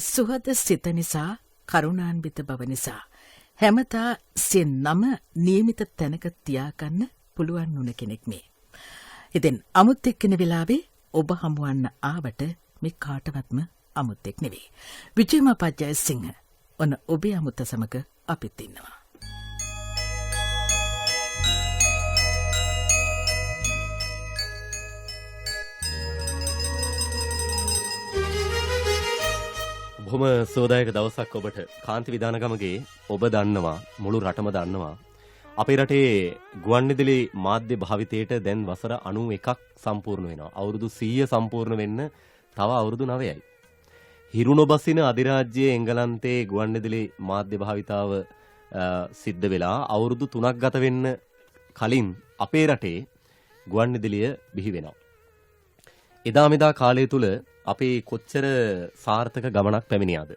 සුහද සිත නිසා කරුණාන්විත බව නිසා හැමතා සිය නම නියමිත තැනක තියාගන්න පුළුවන් වුණ කෙනෙක් මේ. ඉතින් අමුත් එක්කෙන වෙලාවේ ඔබ හමුවන්න ආවට මේ කාටවත්ම අමුත් එක් නෙවෙයි. විජේමපා ජයසිංහ ඔන්න ඔබේ අමුත්ත සමග අපිත් ඉන්නවා. බොහොම සෝදායක දවසක් ඔබට. කාන්ති විධානගමගේ ඔබ දන්නවා, මුළු රටම දන්නවා, අපේ රටේ ගුවන්විදුලි මාධ්‍ය භාවිතයට දැන් වසර 91ක් සම්පූර්ණ වෙනවා. අවුරුදු 100 සම්පූර්ණ වෙන්න තව අවුරුදු 9යි. හිරු නොබසින අධිරාජ්‍යයේ එංගලන්තයේ ගුවන්විදුලි මාධ්‍ය භාවිතාව සිද්ධ වෙලා අවුරුදු 3ක් ගත වෙන්න කලින් අපේ රටේ ගුවන්විදුලිය බිහි වෙනවා. එදා මෙදා කාලය තුල අපේ කොච්චර සාර්ථක ගමනක් පැමිණියාද?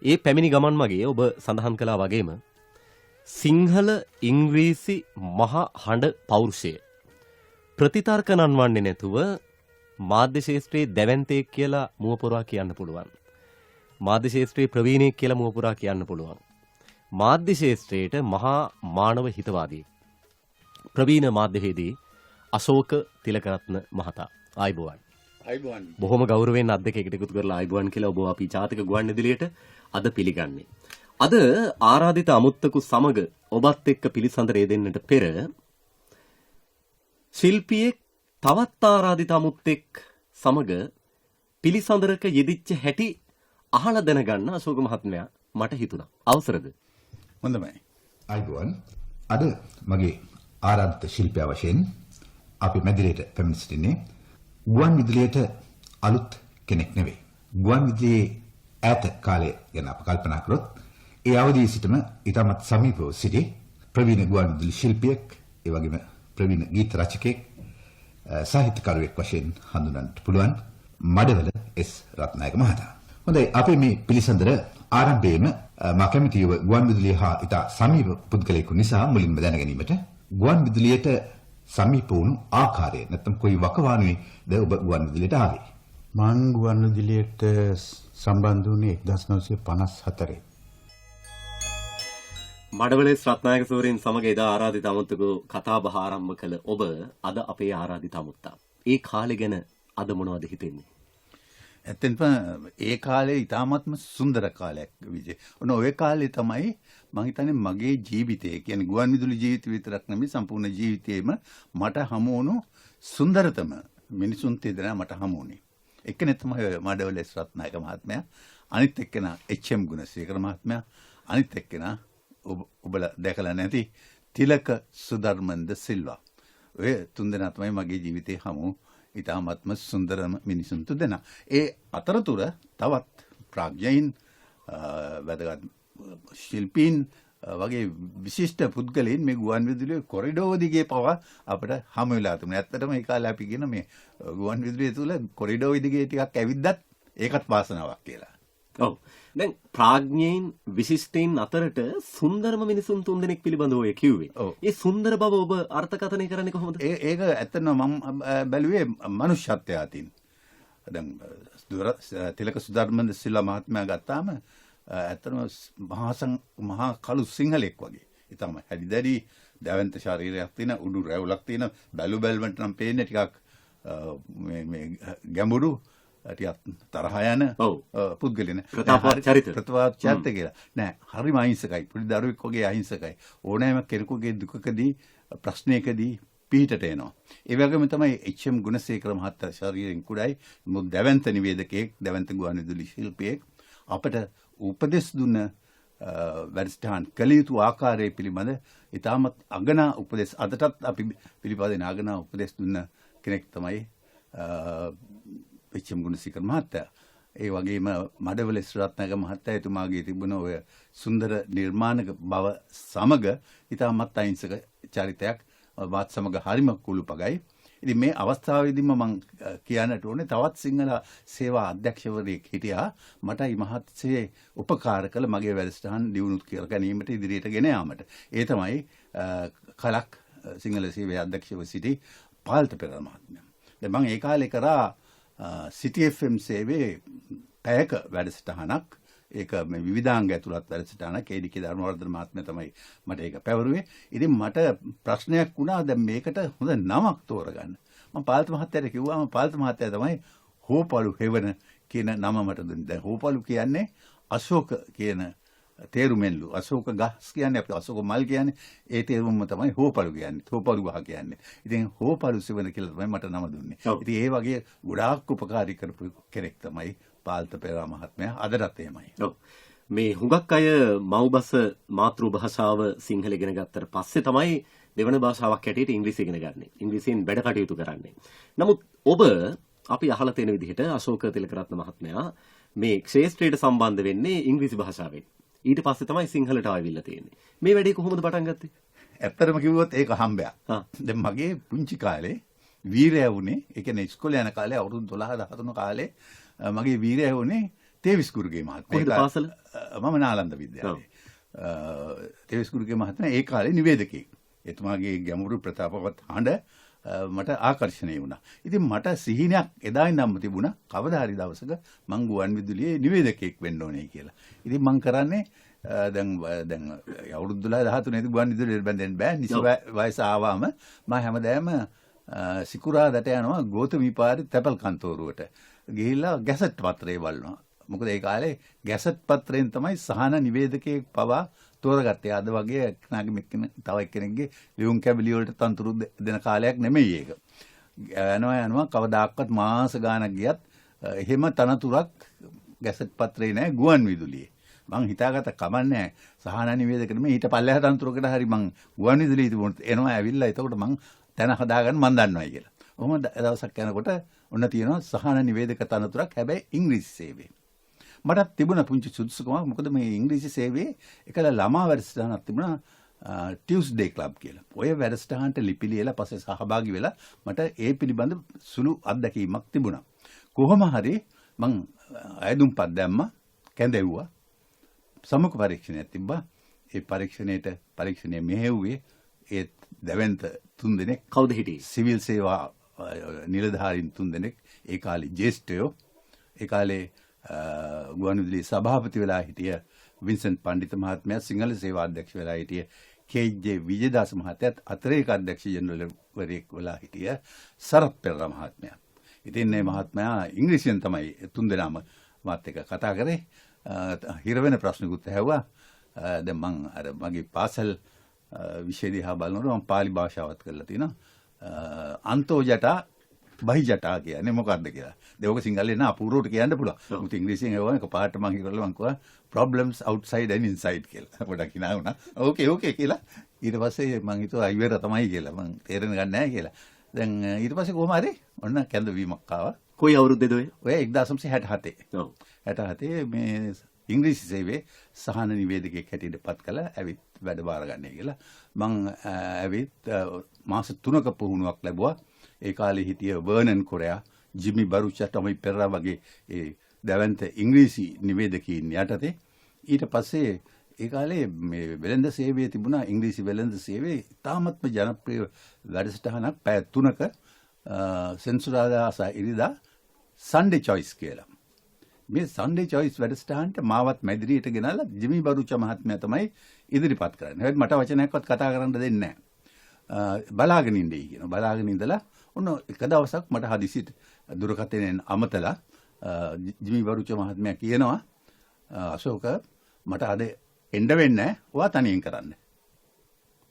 ඒ පැමිණි ගමන් මගේ ඔබ සඳහන් කළා වගේම සිංහල ඉංග්‍රීසි මහා හඬ පෞරුෂය ප්‍රතිතර්ක නන්වන්නේ නැතුව මාධ්‍ය ශාස්ත්‍රයේ දැවැන්තයෙක් කියලා මුවපොරා කියන්න පුළුවන්. මාධ්‍ය ශාස්ත්‍රයේ ප්‍රවීණයෙක් කියලා මුවපොරා කියන්න පුළුවන්. මාධ්‍ය ශාස්ත්‍රයේට මහා මානව හිතවාදී ප්‍රවීණ මාධ්‍යවේදී අශෝක තිලකරත්න මහතා ආයිබෝවන්. බොහොම ගෞරවයෙන් අත් දෙක එකට එකතු කරලා ආයිබෝවන් කියලා ඔබ අපි ජාතික ගුවන්විදුලියට අද පිළිගන්නේ. අද ආරාධිත අමුත්තකු සමග ඔබත් එක්ක පිළිසඳර යෙදෙන්නට පෙර ශිල්පියෙක් තවත් ආරාධිත අමුත්තෙක් සමග පිළිසඳරක යෙදිච්ච හැටි අහලා දැනගන්න අශෝක මහත්මයා මට හිතුණා. අවසරද? හොඳයි. ආයිබෝවන්. අද මගේ ආරාධිත ශිල්පියා වශයෙන් අපි මැදිරියට පැමිණ සිටින්නේ ගුවන්විදුලියට අලුත් කෙනෙක් නෙවෙයි. ගුවන්විදුලියේ ඈත කාලය ගැන අප කල්පනා කරොත් ඒ අවදියේ සිටම ඊටමත් සමීපව සිටි ප්‍රවීණ ගුවන්විදුලි ශිල්පියෙක්, ඒ වගේම ප්‍රවීණ ගීත රචකයෙක්, සාහිත්‍යකරුවෙක් වශයෙන් හඳුනන්නට පුළුවන් මඩවල එස් රත්නායක මහතා. හොඳයි, අපි මේ පිළිසඳර ආරම්භයේම මා කැමති ඔබ ගුවන්විදුලිය හා ඉතා සමීප පුද්ගලයෙකු නිසා මුලින්ම දැන ගැනීමට ගුවන්විදුලියට සමීප වුණු ආකාරය නැත්නම් කොයි වකවානුවේද ඔබ ගුවන්විදුලියට ආවේ? මං ගුවන්විදුලියට සම්බන්ධ වුණේ 1954. මඩවලේ රත්නායක සූරීන් සමග එදා ආරාධිත අමුත්තකු කතා බහ ආරම්භ කළ ඔබ අද අපේ ආරාධිත අමුත්තා. ඒ කාලේ ගැන අද මොනවද හිතෙන්නේ? ඇත්තෙන්ම ඒ කාලේ ඉතාමත්ම සුන්දර කාලයක් විජේ. ඔන්න ඔය කාලේ තමයි මම හිතන්නේ මගේ ජීවිතය, කියන්නේ ගුවන්විදුලි ජීවිතය විතරක් නෙමෙයි සම්පූර්ණ ජීවිතේම මට හමු වුණු සුන්දරතම මිනිසුන් දෙදෙනා මට හමු වුණේ. එක්කෙනෙක් තමයි මඩවල එස් රත්නායක මහත්මයා, අනිත් එක්කෙනා එච්.එම්. ගුණසේකර මහත්මයා, අනිත් එක්කෙනා ඔබලා දැකලා නැති තිලක සුධර්මන්ද සිල්වා. ඔය තුන්දෙනා තමයි මගේ ජීවිතේ හමු ඉතාමත්ම සුන්දරම මිනිසුන් තුන්දෙනා. ඒ අතරතුර තවත් ප්‍රඥයින්, වැදගත් ශිල්පීන් වගේ විශිෂ්ට පුද්ගලයන් මේ ගුවන්විදුලියේ කොරිඩෝර දිගේ පවා අපිට හමු වෙලා තිබුණා. ඇත්තටම ඒ කාලේ අපි කියන මේ ගුවන්විදුලිය තුල කොරිඩෝර දිගේ ටිකක් ඇවිද්දත් ඒකත් වාසනාවක් කියලා. ඔව්. දැන් ප්‍රඥයින් විශිෂ්ටයින් අතරට සුන්දරම මිනිසුන් තුන්දෙනෙක් පිළිබඳව ඔය කිව්වේ. ඒ සුන්දර බව ඔබ අර්ථකථනය කරන්නේ කොහොමද? ඒක ඇත්තටම මම බැලුවේ මනුෂ්‍යත්වය අතින්. දැන් තිලක සුධර්මන්ද සිල්වා මහත්මයා ගත්තාම ඇත්තටම මහා කළු සිංහලෙක් වගේ. ඒ තමයි හැදිදැරි දැවැන්ත ශරීරයක් තියෙන, උඩු රැවුලක් තියෙන, බැලු බැලමට නම් පේන්නේ ටිකක් මේ ගැඹුරු, ටිකක් තරහ යන පුද්ගලෙන. ප්‍රතාපවත් චරිත කියලා. නෑ, හරිම අහිංසකයි. පොඩි දරුවෙක් වගේ අහිංසකයි. ඕනෑම කෙනෙකුගේ දුකකදී, ප්‍රශ්නයකදී පිහිටට එනවා. ඒ වගේම තමයි එච්.එම්. ගුණසේකර මහතා ශරීරයෙන් කුඩායි, මොකද දැවැන්ත නිවේදකයෙක්, දැවැන්ත ගුවන්විදුලි ශිල්පියෙක්. අපට උපදෙස් දුන්න වැඩසටහන් කළ යුතු ආකාරය පිළිබඳ ඉතාමත් අගනා උපදෙස්, අදටත් අපි පිළිපදින අගනා උපදෙස් දුන්න කෙනෙක් තමයි එච්.එම්. ගුණසේකර මහතා. ඒ වගේම මඩවල එස් රත්නායක මහතා, එතුමාගේ තිබුණ ඔය සුන්දර නිර්මාණක බව සමග ඉතාමත් අහිංසක චරිතයක්, වත් සමග හරිම කුළුපගයි. ඉතින් මේ අවස්ථාවේදීම මම කියන්නට ඕනේ තවත් සිංහල සේවා අධ්‍යක්ෂවරයෙක් හිටියා මටයි මහත්සේ උපකාර කළ මගේ වැඩසටහන් දියුණු කර ගැනීමට, ඉදිරියට ගෙන යාමට. ඒ තමයි කලක් සිංහල සේවයේ අධ්‍යක්ෂව සිටි පාල්ත පෙරේරා මහත්මයා. දැන් මම ඒ කාලේ කරා සිටි FM සේවයේ පැයක වැඩසටහනක් ඒක මේ විවිධාංග ඇතුළත් වැඩසටහනක් ඒ.ඩී.කේ ධර්මවර්ධන මහත්මයා තමයි මට ඒක පැවරුවේ. ඉතින් මට ප්‍රශ්නයක් වුණා දැන් මේකට හොඳ නමක් තෝරගන්න. මම පාල්ත මහත්තයාට කිව්වා පාල්ත මහත්තයා තමයි හෝපලු හෙවන කියන නම මට දුන්නේ. දැන් හෝපලු කියන්නේ අශෝක කියන තේරුමෙන්ලු. අශෝක ගස් කියන්නේ අපිට අශෝක මල් කියන්නේ ඒ තේරුමම තමයි හෝපලු කියන්නේ. හෝපලු ගහ කියන්නේ. ඉතින් හෝපලු සෙවන කියලා තමයි මට නම දුන්නේ. ඉතින් ඒ වගේ ගොඩාක් උපකාරී කරපු කෙනෙක් තමයි පාල්ත පෙරේරා මහත්මයා. අදටත් එහෙමයි. ඔව්. මේ හුඟක් අය මව්බස මාතෘ භාෂාව සිංහල ඉගෙන ගත්තට පස්සේ තමයි දෙවන භාෂාවක් හැටියට ඉංග්‍රීසි ඉගෙන ගන්න. ඉංග්‍රීසියෙන් වැඩ කටයුතු කරන්නේ. නමුත් ඔබ අපි අහලා තියෙන විදිහට අශෝක තිලකරත්න මහත්මයා මේ ක්ෂේත්‍රයට සම්බන්ධ වෙන්නේ ඉංග්‍රීසි භාෂාවෙන්. ඊට පස්සේ තමයි සිංහලට ආවිල්ලා තියෙන්නේ. මේ වැඩේ කොහොමද පටන් ගත්තේ? ඇත්තටම කිව්වොත් ඒක හම්බයක්. දැන් මගේ පුංචි කාලේ වීරයා වුණේ, ඒ කියන්නේ ඉස්කෝලේ යන කාලේ අවුරුදු 12 13 කාලේ මගේ වීරයා වුණේ තේවිස් කුරුගේ මහත්මයා. කොහෙද පාසල? මම නාලන්ද විද්‍යාලයේ. තේවිස් කුරුගේ මහත්මයා ඒ කාලේ නිවේදකයෙක්. එතුමාගේ ගැඹුරු ප්‍රතාපවත් හඬ මට ආකර්ෂණීය වුණා. ඉතින් මට සිහිනයක් එදා ඉඳන්ම තිබුණා කවදා හරි දවසක මං ගුවන් විදුලියේ නිවේදකයෙක් වෙන්න ඕනේ කියලා. ඉතින් මං කරන්නේ දැන් අවුරුදු 12 13 දී ගුවන් විදුලියට බැඳෙන්න බෑ. නිසි වයස ආවම මම හැමදාම සිකුරාදට යනවා ගෝතමී පාරේ තැපල් කන්තෝරුවට. ගිහිල්ලා ගැසට් පත්‍රය බලනවා. මොකද ඒ කාලේ ගැසට් පත්‍රයෙන් තමයි සහන නිවේදකයෙක් පවා තෝරගත්තේ. අද වගේ තව එක්කෙනෙක්ගේ ලියුම් කැබලි වලට තනතුරු දෙන කාලයක් නෙමෙයි ඒක. යනවා කවදාක්වත් මාස ගාණක් ගියත් එහෙම තනතුරක් ගැසට් පත්‍රේ නැහැ ගුවන් විදුලියේ. මං හිතාගත්ත කමන්නේ සහන නිවේදක නෙමෙයි ඊට පල්ලෙහා තනතුරකට හරි මං ගුවන් විදුලියේ තිබුණොත් එනවා ඇවිල්ලා එතකොට මං තැන හදාගන්න මං දන්නවයි කියලා. ඔහොම දවසක් යනකොට ඔන්න තියෙනවා සහන නිවේදක තනතුරක් හැබැයි ඉංග්‍රීසි සේවයේ. මටත් තිබුණ පුංචි සුදුසුකමක්. මොකද මේ ඉංග්‍රීසි සේවයේ එකල ළමා වැඩසටහනක් තිබුණා ටියුස්ඩේ ක්ලබ් කියලා. ඔය වැඩසටහනට ලිපි ලියලා පස්සේ සහභාගී වෙලා මට ඒ පිළිබඳ සුළු අත්දැකීමක් තිබුණා. කොහොම හරි මං අයදුම්පත් දැම්ම කැඳෙව්වා. සමුක පරීක්ෂණයක් තිබ්බා. ඒ පරීක්ෂණය මෙහෙව්වේ ඒ දැවැන්ත 3 දෙනෙක්. කවුද හිටියේ? සිවිල් සේවා නිලධාරීන් 3 දෙනෙක්. ඒ කාලේ ජේෂ්ඨයෝ. ඒ කාලේ ගුවන් විදුලි සභාපති වෙලා හිටිය වින්සන්ට් පණ්ඩිත මහත්මයා, සිංහල සේවා අධ්‍යක්ෂ වෙලා හිටිය කේ.ජේ. විජේදාස මහත්තයාත් අතරේක අධ්‍යක්ෂ ජනරල් වරයෙක් වෙලා හිටිය සරත් පෙරේරා මහත්මයා. ඉතින් මේ මහත්මයා ඉංග්‍රීසියෙන් තමයි 3 දෙනාම මාත් එක්ක කතා කරේ. හිර වෙන ප්‍රශ්නකුත් ඇහුවා. දැන් මං අර මගේ පාසල් විෂය දිහා බලනකොට මම පාලි භාෂාවත් කරලා තිනවා. අන්තෝ ජටා බහි ජටා කියන්නේ මොකක්ද කියලා. ඒක සිංහලෙන් අපූර්වට කියන්න පුළුවන්. මුත් ඉංග්‍රීසියෙන් ඒවා එකපාරට මම හිතලා මං කිව්වා problems outside and inside කියලා. පොඩක් hina වුණා. ඕකේ කියලා. ඊට පස්සේ මං හිතුවා ඉවර තමයි කියලා. මං තේරෙන්න ගන්න නැහැ කියලා. දැන් ඊට පස්සේ කොහොම හරි ඔන්න කැඳවීමක් ආවා. කොයි අවුරුද්දේද ඔය? ඔය 1967. ඔව්. 67 මේ ඉංග්‍රීසි සේවයේ සහන නිවේදකයෙක් හැටියට පත් කළා. ඇවිත් වැඩ බාරගන්නේ කියලා. මං ඇවිත් මාස 3ක පුහුණුවක් ලැබුවා. ඒ කාලේ හිටිය වර්නන් කොරයා, ජිමි බරුචා, ටොමි පෙරේරා වගේ ඒ දැවැන්ත ඉංග්‍රීසි නිවේදකයින් යටතේ ඊට පස්සේ ඒ කාලේ මේ වෙළඳ සේවයේ තිබුණා ඉංග්‍රීසි වෙළඳ සේවයේ ඉතාමත්ම ජනප්‍රිය වැඩසටහනක් පැය 3ක සෙන්සුරාදා සහ ඉරිදා සන්ඩේ චොයිස් කියලා. මේ සන්ඩේ චොයිස් වැඩසටහනට මාවත් මැදිරියට ගෙනල්ලා ජිමි බරුචා මහත්මයා තමයි ඉදිරිපත් කරන්නේ. හැබැයි මට වචනයක්වත් කතා කරන්න දෙන්නේ නැහැ. බලාගෙන ඉඳී කියනවා. බලාගෙන ඉඳලා ඔන්න එක දවසක් මට හදිසියට දුරකථනයෙන් අමතලා ජිමි බරුචා මහත්මයා කියනවා අශෝක මට අද එන්න වෙන්නේ නැහැ. ඔයා තනියෙන් කරන්න.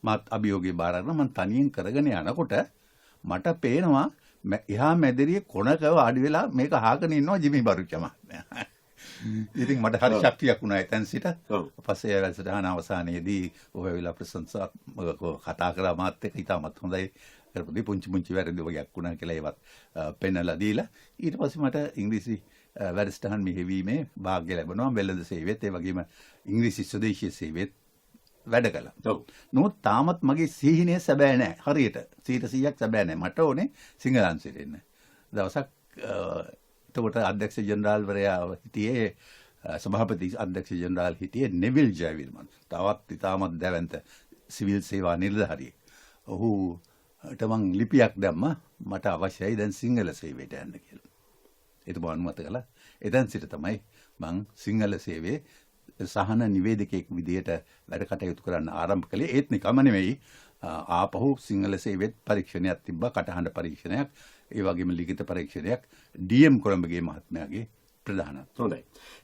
මාත් අභියෝගේ බාර අරගෙන මම තනියෙන් කරගෙන යනකොට මට පේනවා එහා මැදිරියේ කොනක වාඩි වෙලා මේක අහගෙන ඉන්නවා ජිමි බරුචා මහත්මයා. ඉතින් මට හරි ශක්තියක් වුණා එතන සිට. පස්සේ වැඩසටහන අවසානයේදී ඔය වෙලාව ප්‍රශංසාත්මකව කතා කරා මාත් එක්ක ඉතාමත් හොඳයි කරපු පුංචි වැරදි වගේක් වුණා කියලා ඒවත් පෙන්නලා දීලා ඊට පස්සේ මට ඉංග්‍රීසි වැඩසටහන් මෙහෙවීමේ වාග්ය ලැබෙනවා. වෙළඳ සේවයේත් ඒ වගේම ඉංග්‍රීසි ස්වදේශීය සේවයේත් වැඩ කළා. නමුත් තාමත් මගේ සීහිනේ සැබෑ නෑ. හරියට 100%ක් සැබෑ නෑ. මට ඕනේ සිංහලංශෙට එන්න. දවසක් එතකොට අධ්‍යක්ෂ ජෙනරාල්වරයා හිටියේ සභාපති අධ්‍යක්ෂ ජෙනරාල් හිටියේ නෙවිල් ජයවිර්මන්. තවත් ඉතාමත් දැවැන්ත සිවිල් සේවා නිලධාරියෙක්. ඔහුට මං ලිපියක් දැම්මා මට අවශ්‍යයි දැන් සිංහල සේවයට යන්න කියලා. එතුමා අනුමත කළා. එතෙන් සිට තමයි මං සිංහල සේවයේ සහන නිවේදකයෙක් විදියට වැඩ කටයුතු කරන්න ආරම්භ කළේ. ඒත් නිකම්ම නෙවෙයි. ආපහු සිංහල සේවෙත් පරීක්ෂණයක් තිබ්බා, කටහඬ පරීක්ෂණයක්, ඒ වගේම ලිඛිත පරීක්ෂණයක් ඩීඑම් කොළඹගේ මහත්මයාගේ ප්‍රධානත්වයෙන්. හොඳයි.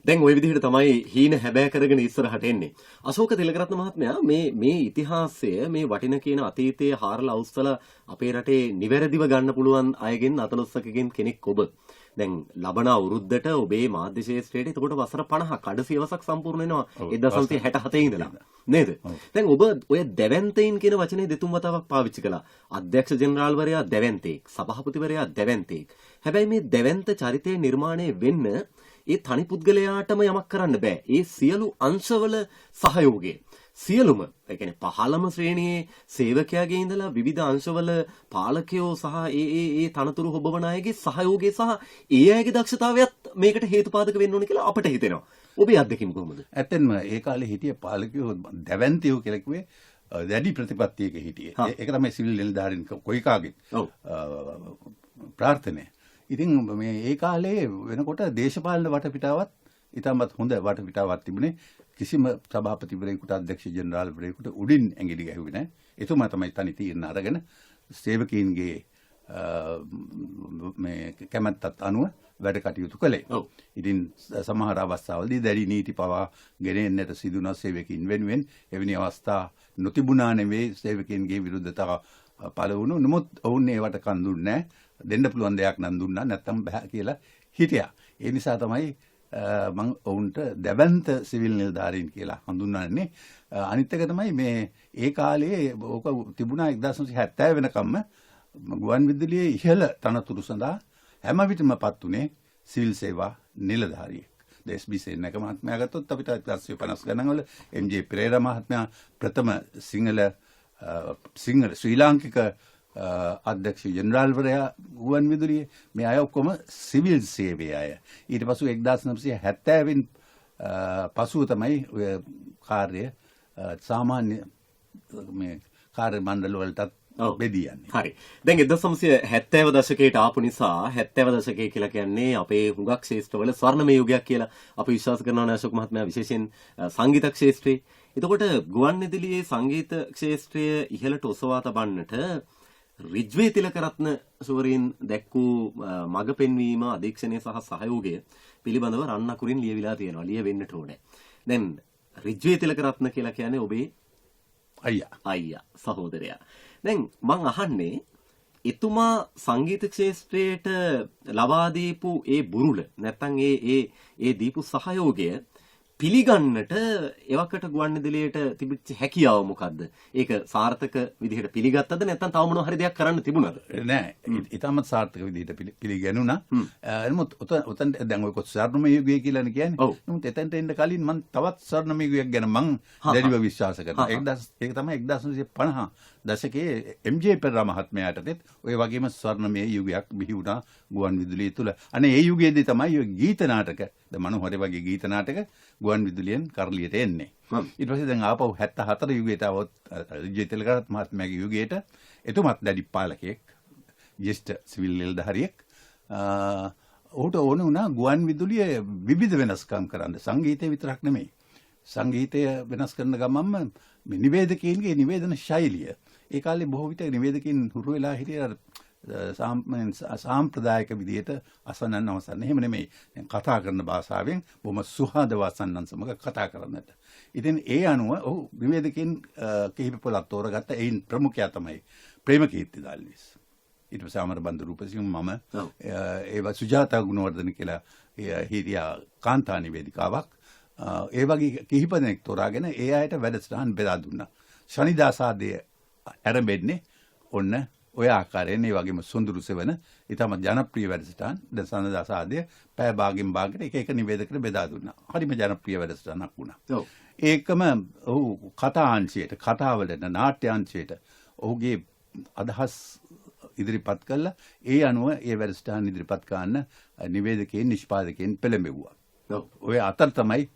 දැන් ওই විදිහට තමයි හීන හැබෑ කරගෙන ඉස්සරහට එන්නේ. අශෝක තිලකරත්න මහත්මයා මේ ඉතිහාසය මේ වටින කියන අතීතයේ හාරලා අවුස්සලා අපේ රටේ නිවැරදිව ගන්න පුළුවන් අයගෙන් 14කකින් කෙනෙක් ඔබ. දැන් ලබන අවුරුද්දට ඔබේ මාධ්‍ය ශාස්ත්‍රයේ එතකොට වසර 50ක් අඩ සියවසක් සම්පූර්ණ වෙනවා 1967 ඉඳලා නේද? දැන් ඔබ ඔය දැවැන්තයින් කියන වචනේ දෙතුන් වතාවක් පාවිච්චි කළා. අධ්‍යක්ෂ ජෙනරාල්වරයා දැවැන්තෙක්, සභාපතිවරයා දැවැන්තෙක්. හැබැයි මේ දැවැන්ත චරිතය නිර්මාණය වෙන්න ඒ තනි පුද්ගලයාටම යමක් කරන්න බෑ. ඒ සියලු අංශවල සහයෝගය සියලුම ඒ කියන්නේ පහළම ශ්‍රේණියේ සේවකයාගේ ඉඳලා විවිධ අංශවල පාලකයෝ සහ ඒ තනතුරු හොබවන අයගේ සහයෝගය සහ ඒ අයගේ දක්ෂතාවයත් මේකට හේතුපාදක වෙන්න ඕන කියලා අපට හිතෙනවා. ඔබේ අත්දැකීම කොහොමද? ඇත්තෙන්ම ඒ කාලේ හිටිය පාලකයෝ දැවැන්තියෝ කියලා කිව්වේ දැඩි ප්‍රතිපත්තියක හිටියේ. ඒක තමයි සිවිල් නිලධාරීන් කොයි කාගේ ප්‍රාර්ථනය. ඉතින් මේ ඒ කාලේ වෙනකොට දේශපාලන වටපිටාවත් ඉතාමත් හොඳ වටපිටාවක් තිබුණේ. කිසිම සභාපතිවරයෙකුට අධ්‍යක්ෂ ජෙනරාල්වරයෙකුට උඩින් ඇඟිලි ගැහුවේ නැහැ. එතුමා තමයි තනි තීරණ අරගෙන සේවකීන්ගේ මේ කැමැත්තත් අනුව වැඩ කටයුතු කළේ. ඉතින් සමහර අවස්ථාවලදී දැඩි නීති පවා ගෙනෙන්නට සිදුවන සේවකීන් වෙනුවෙන් එවැනි අවස්ථා නොතිබුණා නෙවෙයි සේවකීන්ගේ විරුද්ධතාව පළ වුණු. නමුත් ඔවුන් ඒවට කන් දුන්නේ නැහැ. දෙන්න පුළුවන් දෙයක් නම් දුන්නා නැත්තම් බෑ කියලා හිටියා. ඒ නිසා තමයි මම ඔවුන්ට දැවැන්ත සිවිල් නිලධාරීන් කියලා හඳුන්වන්නේ. අනිත් එක තමයි මේ ඒ කාලේ ඕක තිබුණා 1970 වෙනකම්ම ගුවන් විදුලියේ ඉහළ තනතුරු සඳහා හැම විටමපත් උනේ සිවිල් සේවා නිලධාරියෙක්. SB සේනක මහත්මයා ගත්තොත් අපිට 1950 ගණන් වල MJ පෙරේරා මහත්මයා ප්‍රථම සිංහල ශ්‍රී ලාංකික අධ්‍යක්ෂ ජෙනරාල්වරයා ගුවන් විදුලියේ මේ අය ඔක්කොම සිවිල් සේවයේ අය. ඊට පසු 1970 පසුව තමයි ඔය කාර්ය සාමාන්‍ය මේ කාර්ය මණ්ඩල වලටත් බෙදී යන්නේ. හරි. දැන් 1970 දශකයට ආපු නිසා 70 දශකය කියලා කියන්නේ අපේ හුඟක් ක්ෂේත්‍රවල ස්වර්ණමය යුගයක් කියලා අපි විශ්වාස කරනවා නේ අශෝක් මහත්මයා, විශේෂයෙන් සංගීත ක්ෂේත්‍රයේ. එතකොට ගුවන් විදුලියේ සංගීත ක්ෂේත්‍රය ඉහළට ඔසවා තබන්නට රිජ්වේ තිලකරත්න සුවරින් දැක්වූ මඟ පෙන්වීම, අධීක්ෂණය සහ සහයෝගය පිළිබඳව රන් අකුරින් ලියවිලා තියෙනවා. ලියවෙන්නට ඕනේ. දැන් රිජ්වේ තිලකරත්න කියලා කියන්නේ ඔබේ අයියා සහෝදරයා. දැන් මං අහන්නේ එතුමා සංගීත ක්ෂේත්‍රයට ලබා දීපු ඒ බුරුල නැත්නම් ඒ දීපු සහයෝගය පිළිගන්නට එවකට ගුවන් විදුලියට තිබිච්ච හැකියාව මොකද්ද? ඒක සාර්ථක විදිහට පිළිගත්තද නැත්නම් තව මොනවා හරි දෙයක් කරන්න තිබුණාද? නෑ. ඊටමත් සාර්ථක විදිහට පිළිගැනුණා. නමුත් උතන් දැන් ඔය ස්වර්ණමය යුගය කියලානේ කියන්නේ. නමුත් එතනට එන්න කලින් මම තවත් ස්වර්ණමය යුගයක් ගැන මම දැඩිව විශ්වාස කරනවා. ඒක තමයි 1950 දශකයේ MJ පෙරේරා මහත්මයාටත් ඔය වගේම ස්වර්ණමය යුගයක් බිහි වුණා ගුවන් විදුලිය තුල. අනේ ඒ යුගයේදී තමයි ඔය ගීත නාටක, ද මනෝහර වගේ ගීත නාටක ගුවන් විදුලියෙන් කරලියට එන්නේ. ඊට පස්සේ දැන් ආපහු 74 යුගයට આવොත් රිජ්වේ තිලකරත්න මහත්මයාගේ යුගයට එතුමත් දැඩි පාලකයෙක්, ජ්‍යෙෂ්ඨ සිවිල් නිලධාරියෙක්. ඔහුට ඕන වුණා ගුවන් විදුලිය විවිධ වෙනස්කම් කරන්න. සංගීතය විතරක් නෙමෙයි. සංගීතය වෙනස් කරන ගමන්ම නිවේදකයන්ගේ නිවේදන ශෛලිය. ඒ කාලේ බොහෝ විට නිවේදකයන් හුරු වෙලා හිටිය සාම්ප්‍රදායික විදියට අසන්නන් අවසන්. එහෙම නෙමෙයි. දැන් කතා කරන භාෂාවෙන් බොහොම සුහදව අසන්නන් සමග කතා කරන්නට. ඉතින් ඒ අනුව ඔහු නිවේදකයන් කිහිප පොළක් තෝරගත්ත. එයින් ප්‍රමුඛයා තමයි ප්‍රේමකීර්ති දාල්විස්. ඊට පස්සේ අමරබන්දු රූපසිංහ මම ඒවා සුජාතා ගුණවර්ධන කියලා හිටියා කාන්තා නිවේදිකාවක්. ඒ වගේ කිහිප දෙනෙක් තෝරාගෙන ඒ අයට වැඩසටහන් බෙදා දුන්නා. ශනිදා සාදය ආරම්භෙන්නේ ඔන්න ඔය ආකාරයෙන්. ඒ වගේම සොඳුරු සෙවන ඊටම ජනප්‍රිය වැඩසටහන් දැන් සඳහා සාදය පැය භාගෙන් භාගයට එක එක නිවේදකට බෙදා දුන්නා. හරිම ජනප්‍රිය වැඩසටහනක් වුණා. ඒකම ඔහු කතාංශයට, කතාවලට, නාට්‍යාංශයට ඔහුගේ අදහස් ඉදිරිපත් කළා. ඒ අනුව ඒ වැඩසටහන් ඉදිරිපත් කරන්න නිවේදකයන්, නිෂ්පාදකයන් පෙළඹෙව්වා. ඔය අතර තමයි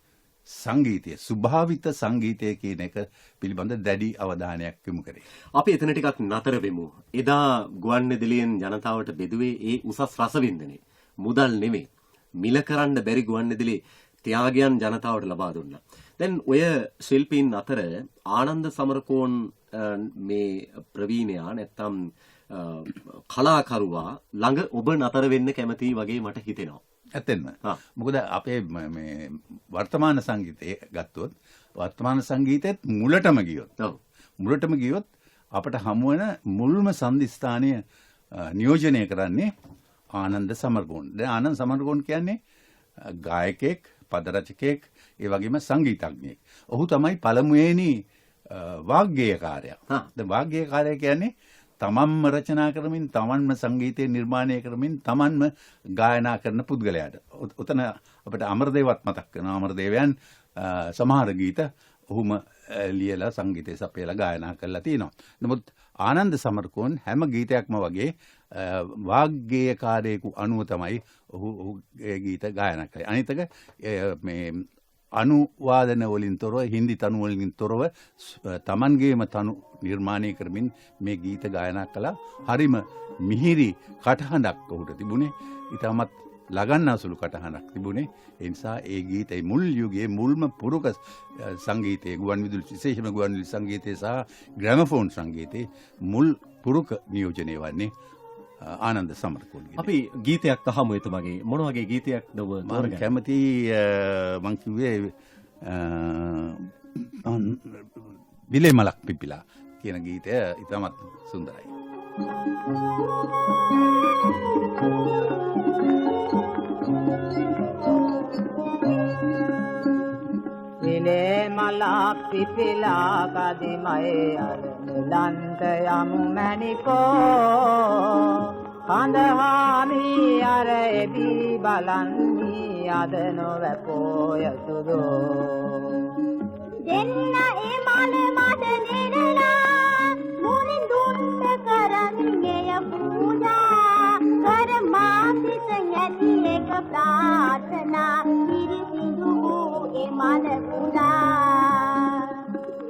සංගීතය, ස්වභාවිත සංගීතය කියන එක පිළිබඳ දැඩි අවධානයක් යොමු කරේ. අපි එතන ටිකක් නතර වෙමු. එදා ගුවන් විදුලියෙන් ජනතාවට බෙදුවේ ඒ උසස් රසවින්දනේ. මුදල් නෙමෙයි. මිල කරන්න බැරි ගුවන්විදුලි ත්‍යාගයන් ජනතාවට ලබා දුන්නා. දැන් ඔය ශිල්පීන් අතර ආනන්ද සමරකෝන් මේ ප්‍රවීණයා නැත්තම් කලාකරුවා ළඟ ඔබ නතර වෙන්න කැමතියි වගේ මට හිතෙනවා. ඇත්තෙන්ම. මොකද අපේ මේ වර්තමාන සංගීතය ගත්තොත් වර්තමාන සංගීතෙත් මුලටම ගියොත් අපට හමුවන මුල්ම සන්ධිස්ථානය නියෝජනය කරන්නේ ආනන්ද සමරකෝන්. දැන් ආනන්ද සමරකෝන් කියන්නේ ගායකයෙක්, පද රචකයෙක්, ඒ වගේම සංගීතඥයෙක්. ඔහු තමයි පළමුවෙනි වාග්ගේයකාරයා. දැන් වාග්ගේයකාරයා කියන්නේ තමන්ම රචනා කරමින්, තමන්ම සංගීතය නිර්මාණය කරමින්, තමන්ම ගායනා කරන පුද්ගලයාට. උතන අපිට අමරදේවත් මතක් වෙනවා. අමරදේවයන් සමහර ගීත ඔහුම ලියලා සංගීතය සපයලා ගායනා කරලා තිනවා. නමුත් ආනන්ද සමරකෝන් හැම ගීතයක්ම වගේ වාග්ගේයකාරයෙකු අනුව තමයි ඔහුගේ ගීත ගායනා කරන්නේ. අනිතක මේ අනුවාදන වලින් තොරව, හින්දි තනු වලින් තොරව තමන්ගේම තනු නිර්මාණය කරමින් මේ ගීත ගායනා කළා. හරිම මිහිරි කටහඬක් ඔහුට තිබුණේ. ඊටමත් ලගන්නාසුළු කටහඬක් තිබුණේ. ඒ නිසා ඒ ගීතේ මුල් යුගයේ මුල්ම පුරුක සංගීතයේ ගුවන්විදුලි, විශේෂයෙන්ම ගුවන්විදුලි සංගීතයේ සහ ග්‍රැමෆෝන් සංගීතයේ මුල් පුරුක නියෝජනය වන්නේ ආනන්ද සමරකෝන්ගේ. අපි ගීතයක් අහමු එතුමාගේ. මොන වගේ ගීතයක්ද ඔබ තෝරගන්නේ? කැමති මං කිව්වේ විලේ මලක් පිපිලා කියන ගීතය ඉතාමත් සුන්දරයි. විලේ මලක් පිපිලා කදිමයි අර නිලන්ත යමු මැණිකෝ කඳහාමි අර එබි බලන්නි අද නොවැපෝය සුදෝ දෙන්න ඒ මල මට නෙරලා මුලින් දුන්න කරන්නේ පූජා කර මාසිත යටි එක ප්‍රාර්ථනා පිරිසිදු ඒ මල පුදා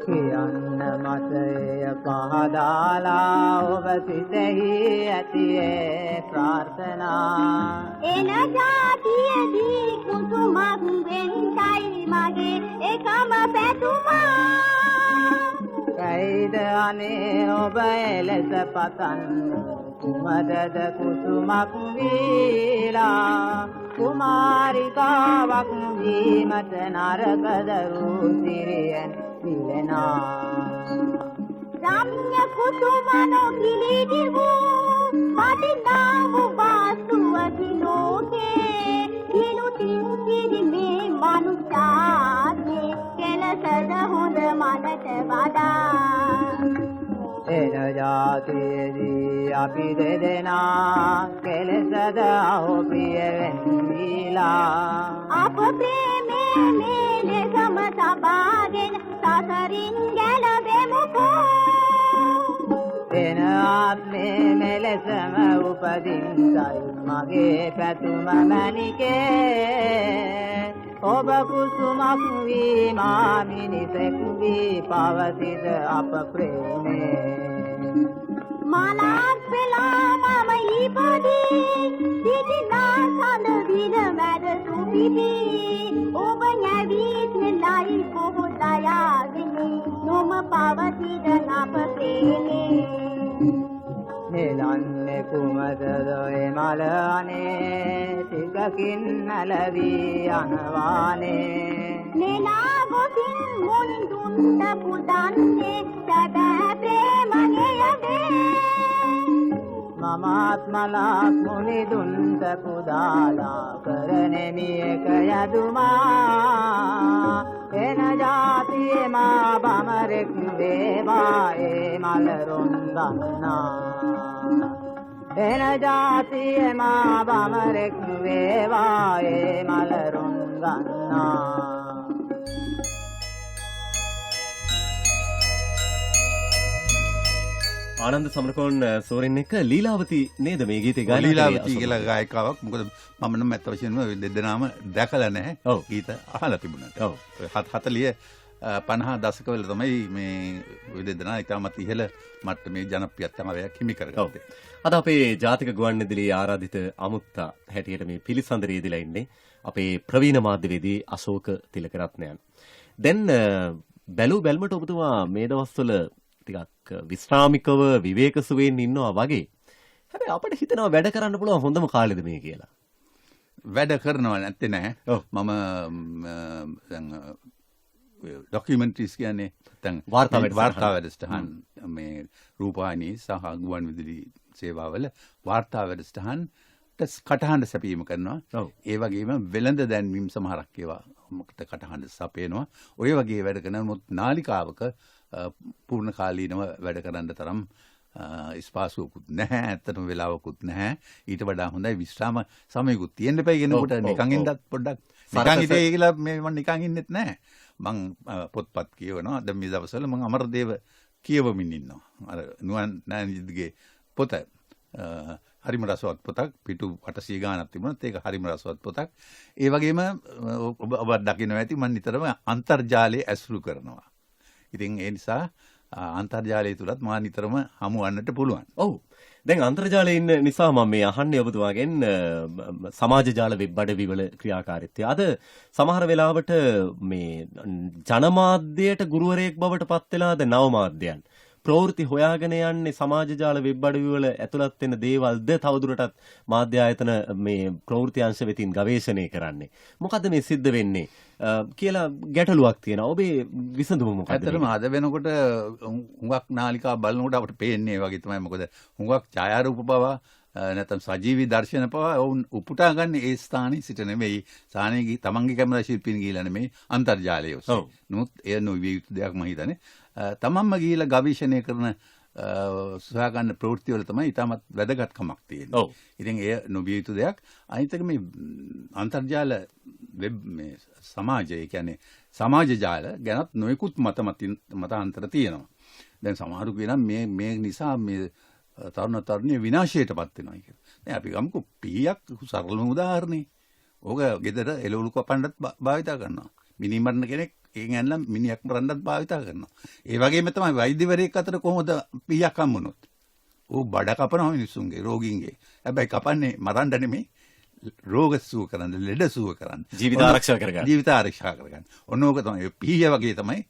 කියන්න මතය පහදාලා ඔබ සිතෙහි ඇතියේ ප්‍රාර්ථනා එන ජාතියදී කුසුමක් වෙන්ටයි මගේ එකම පැතුමා ඇයිද අනේ ඔබ එලෙස පතන්න කුමදද කුසුමක් වීලා කුමාරිකාවක් වීමට නරකදරු සිරියෙන් පිලෙනා රම්‍ය කුසුමනෝ කිලිදි වූ පටිනාමු වාසුවති ලෝකේ කිනුතින් කිරිමේ මනුෂ්‍යාත්මේ කෙලසද හොඳ මනට වඩා එන ජාතියේදී අපි දෙදෙනා කෙලසද අහෝපිය වෙන්නීලා අප ප්‍රේමේ මේ ලෙසම සබාගෙන සසරින් ගැලවෙමුකෝ එන ආත්මේ මෙලෙසම උපදින්නයි මගේ පැතුම මැණිකේ ඔබ කුසුමක් වී මා මිනිසෙක් වී පවතිද අප ප්‍රේමේ මලක් වෙලා මම ඉපදී සිටිනා සඳ දින වැඩ සුපිදී ඔබ නැවීත් නෙලයි කොහො දයාගෙන නොම පවතිද අප ප්‍රේමේ නෙලන්නේ කුමද දොය මල අනේ සිතකින් නැලවී යනවානේ නෙලා ගොසින් මුනින් දුන්න පුදන්නේ සදා ප්‍රේමගේ යදේ මමත් මලක් මුනි දුන්න පුදාලා කරනෙමි එක යදුමා එන ජාතියේ මා බමරෙක් වේවා ඒ මල රොන්දන්නා එන ජාතියේ මා බමරෙක් වේවා ඒ මල රොන්දන්නා ආනන්ද සමරකෝන් සෝරෙන් එක ලීලාවති නේද මේ ගීතේ ගායනා ලීලාවති කියලා ගායිකාවක්. මොකද මම නම් ඇත්ත වශයෙන්ම දෙදෙනාම දැකලා නැහැ. ගීත අහලා තිබුණා. 40 50 දශකවල තමයි මේ විවිධ දෙනා ඉතාමත් ඉහළ මට්ටමේ ජනප්‍රියතාවයක් හිමි කරගත්තේ. අද අපේ ජාතික ගුවන්විදුලි ආරාධිත අමුත්තා හැටියට මේ පිළිසඳරේ ඉදලා ඉන්නේ අපේ ප්‍රවීණ මාධ්‍යවේදී අශෝක තිලකරත්නයන්. දැන් බැලු බැල්මට ඔබතුමා මේ දවස්වල ටිකක් විශ්‍රාමිකව විවේක සුවයෙන් ඉන්නවා වගේ. හැබැයි අපිට හිතනවා වැඩ කරන්න පුළුවන් හොඳම කාලෙද මේ කියලා. වැඩ කරනවා නැත්තේ නෑ. මම දැන් ඩොකියුමන්ටරිස් කියන්නේ නැත්නම් වාර්තා වැඩසටහන් මේ රූපවාහිනී සහ ගුවන්විදුලි සේවාවල වාර්තා වැඩසටහන් කටහඬ සැපීම කරනවා. ඒ වගේම වෙළඳ දැන්වීම් සමහරක් ඒවා මොකට කටහඬ සපයනවා. ඔය වගේ වැඩ කරනමුත් නාලිකාවක පූර්ණ කාලීනව වැඩ කරන්න තරම් ස්පාසුවකුත් නැහැ. ඇත්තටම වෙලාවකුත් නැහැ. ඊට වඩා හොඳයි විශ්‍රාම සමයකුත් තියෙන්න එපා කෙනෙකුට. නිකන් ඉන්නත් පොඩ්ඩක් නිකන් හිතේ කියලා මේ මම නිකන් ඉන්නෙත් නැහැ. මං පොත්පත් කියවනවා. දැන් මේ දවස්වල මං අමරදේව කියවමින් ඉන්නවා. අර නුවන් නෑනිදිගේ පොත හරිම රසවත් පොතක්. පිටු 800 ගානක් තිබුණත් ඒක හරිම රසවත් පොතක්. ඒ වගේම ඔබ දකිනවා ඇති මම නිතරම අන්තර්ජාලය ඇසුරු කරනවා. ඉතින් ඒ නිසා අන්තර්ජාලය තුලත් මා නිතරම හමු වන්නට පුළුවන්. ඔව්. දැන් අන්තර්ජාලයේ ඉන්න නිසා මම මේ අහන්නේ ඔබතුමාගෙන් සමාජ ජාල වෙබ් අඩවි වල ක්‍රියාකාරීත්වය. අද සමහර වෙලාවට මේ ජනමාධ්‍යයට ගුරුවරයෙක් බවට පත් වෙලාද නව මාධ්‍යයන්. ප්‍රවෘත්ති හොයාගෙන යන්නේ සමාජ ජාල වෙබ් අඩවි වල ඇතුළත් වෙන දේවල්ද තවදුරටත් මාධ්‍ය ආයතන මේ ප්‍රවෘත්ති අංශ වෙතින් ගවේෂණය කරන්නේ. මොකද්ද මේ සිද්ධ වෙන්නේ කියලා ගැටලුවක් තියෙනවා. ඔබේ විසඳුම මොකක්ද? ඇත්තටම අද වෙනකොට හුඟක් නාලිකා බලනකොට අපිට පේන්නේ වගේ තමයි. මොකද හුඟක් ඡායාරූප පවා නැත්නම් සජීවී දර්ශන පවා වුන් උපුටා ගන්න ඒ ස්ථානයේ සිට නෙමෙයි. ස්ථානයේ තමන්ගේ කැමරා ශිල්පීන් ගිහිලා නෙමෙයි අන්තර්ජාලය ඔස්සේ. නමුත් එය නොවිය යුතු දෙයක් මම හිතන්නේ. තමන්ම ගිහිලා ගවේෂණය කරන සොයාගන්න ප්‍රවෘත්ති වල තමයි ඉතාමත් වැදගත්කමක් තියෙන්නේ. ඉතින් එය නොවිය යුතු දෙයක්. අනිත් එක මේ අන්තර්ජාල වෙබ් මේ සමාජය කියන්නේ සමාජ ජාල ගැනත් නොයෙකුත් මතාන්තර තියෙනවා. දැන් සමහරු කියනවා මේ නිසා මේ තරුණ තරුණිය විනාශයටපත් වෙනවා කියලා. දැන් අපි ගමුකෝ පීයක් සරලම උදාහරණේ. ඕක ගෙදර එළවලු කපන්නත් භාවිතා කරනවා. මිනිමරණ කෙනෙක් ඒකෙන් ඇන්නම් මිනිහක් මරන්නත් භාවිතා කරනවා. ඒ වගේම තමයි වෛද්‍යවරයෙක් අතර කොහොමද පීයක් හම්බුනොත්. ඌ බඩ කපනවා මිනිස්සුන්ගේ රෝගීන්ගේ. හැබැයි කපන්නේ මරන්න නෙමෙයි. රෝග සුව කරන්න, ලෙඩ සුව කරන්න, ජීවිත ආරක්ෂා කරගන්න. ජීවිත ආරක්ෂා කරගන්න. ඔන්න ඕක තමයි පීය වගේ තමයි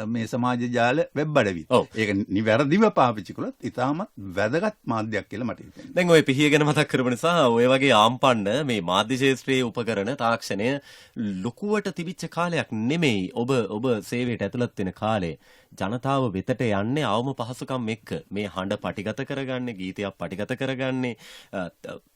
මේ සමාජ ජාල වෙබ් අඩවි. ඒක නිවැරදිව පාවිච්චි කළොත් ඉතාමත් වැදගත් මාධ්‍යයක් කියලා මට හිතෙනවා. දැන් ඔය පිහිය ගැන මතක් කරපු නිසා ඔය වගේ ආම්පන්න මේ මාධ්‍ය ශාස්ත්‍රයේ උපකරණ තාක්ෂණය ලොකුවට තිබිච්ච කාලයක් නෙමෙයි. ඔබ සේවයට ඇතුළත් වෙන කාලේ ජනතාව වෙතට යන්නේ අවම පහසුකම් එක්ක. මේ හඬ පටිගත කරගන්නේ, ගීතයක් පටිගත කරගන්නේ,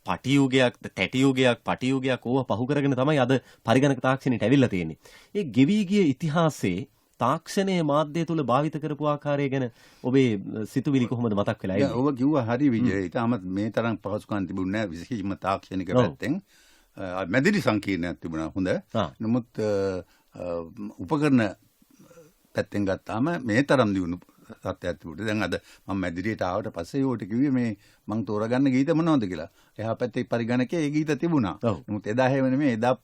පටියුගයක්, තැටියුගයක්, පටියුගයක් ඕවා පහු කරගෙන තමයි අද පරිගණක තාක්ෂණයට ඇවිල්ලා තියෙන්නේ. ඒ ගෙවි ගිය ඉතිහාසයේ තාක්ෂණයේ මාධ්‍ය තුල භාවිත කරපු ආකාරය ගැන ඔබේ සිතුවිලි කොහොමද මතක් වෙලා ඉන්නේ? ඔබ කිව්වා හරි විජය. ඊටමත් මේ තරම් පහසුකම් තිබුණේ නැහැ විශේෂයෙන්ම තාක්ෂණික පැත්තෙන්. මැදිරි සංකීර්ණයක් තිබුණා හොඳ. නමුත් උපකරණ පැත්තෙන් ගත්තාම මේ තරම් දියුණු තත්ත්වයක් තිබුණා. දැන් අද මම මැදිරියට ආවට පස්සේ උට කිව්වේ මේ මං තෝරගන්න ගීත මොනවද කියලා. එහා පැත්තේ පරිගණකයේ ඒ ගීත තිබුණා. නමුත් එදා හැම නෙමෙයි. එදා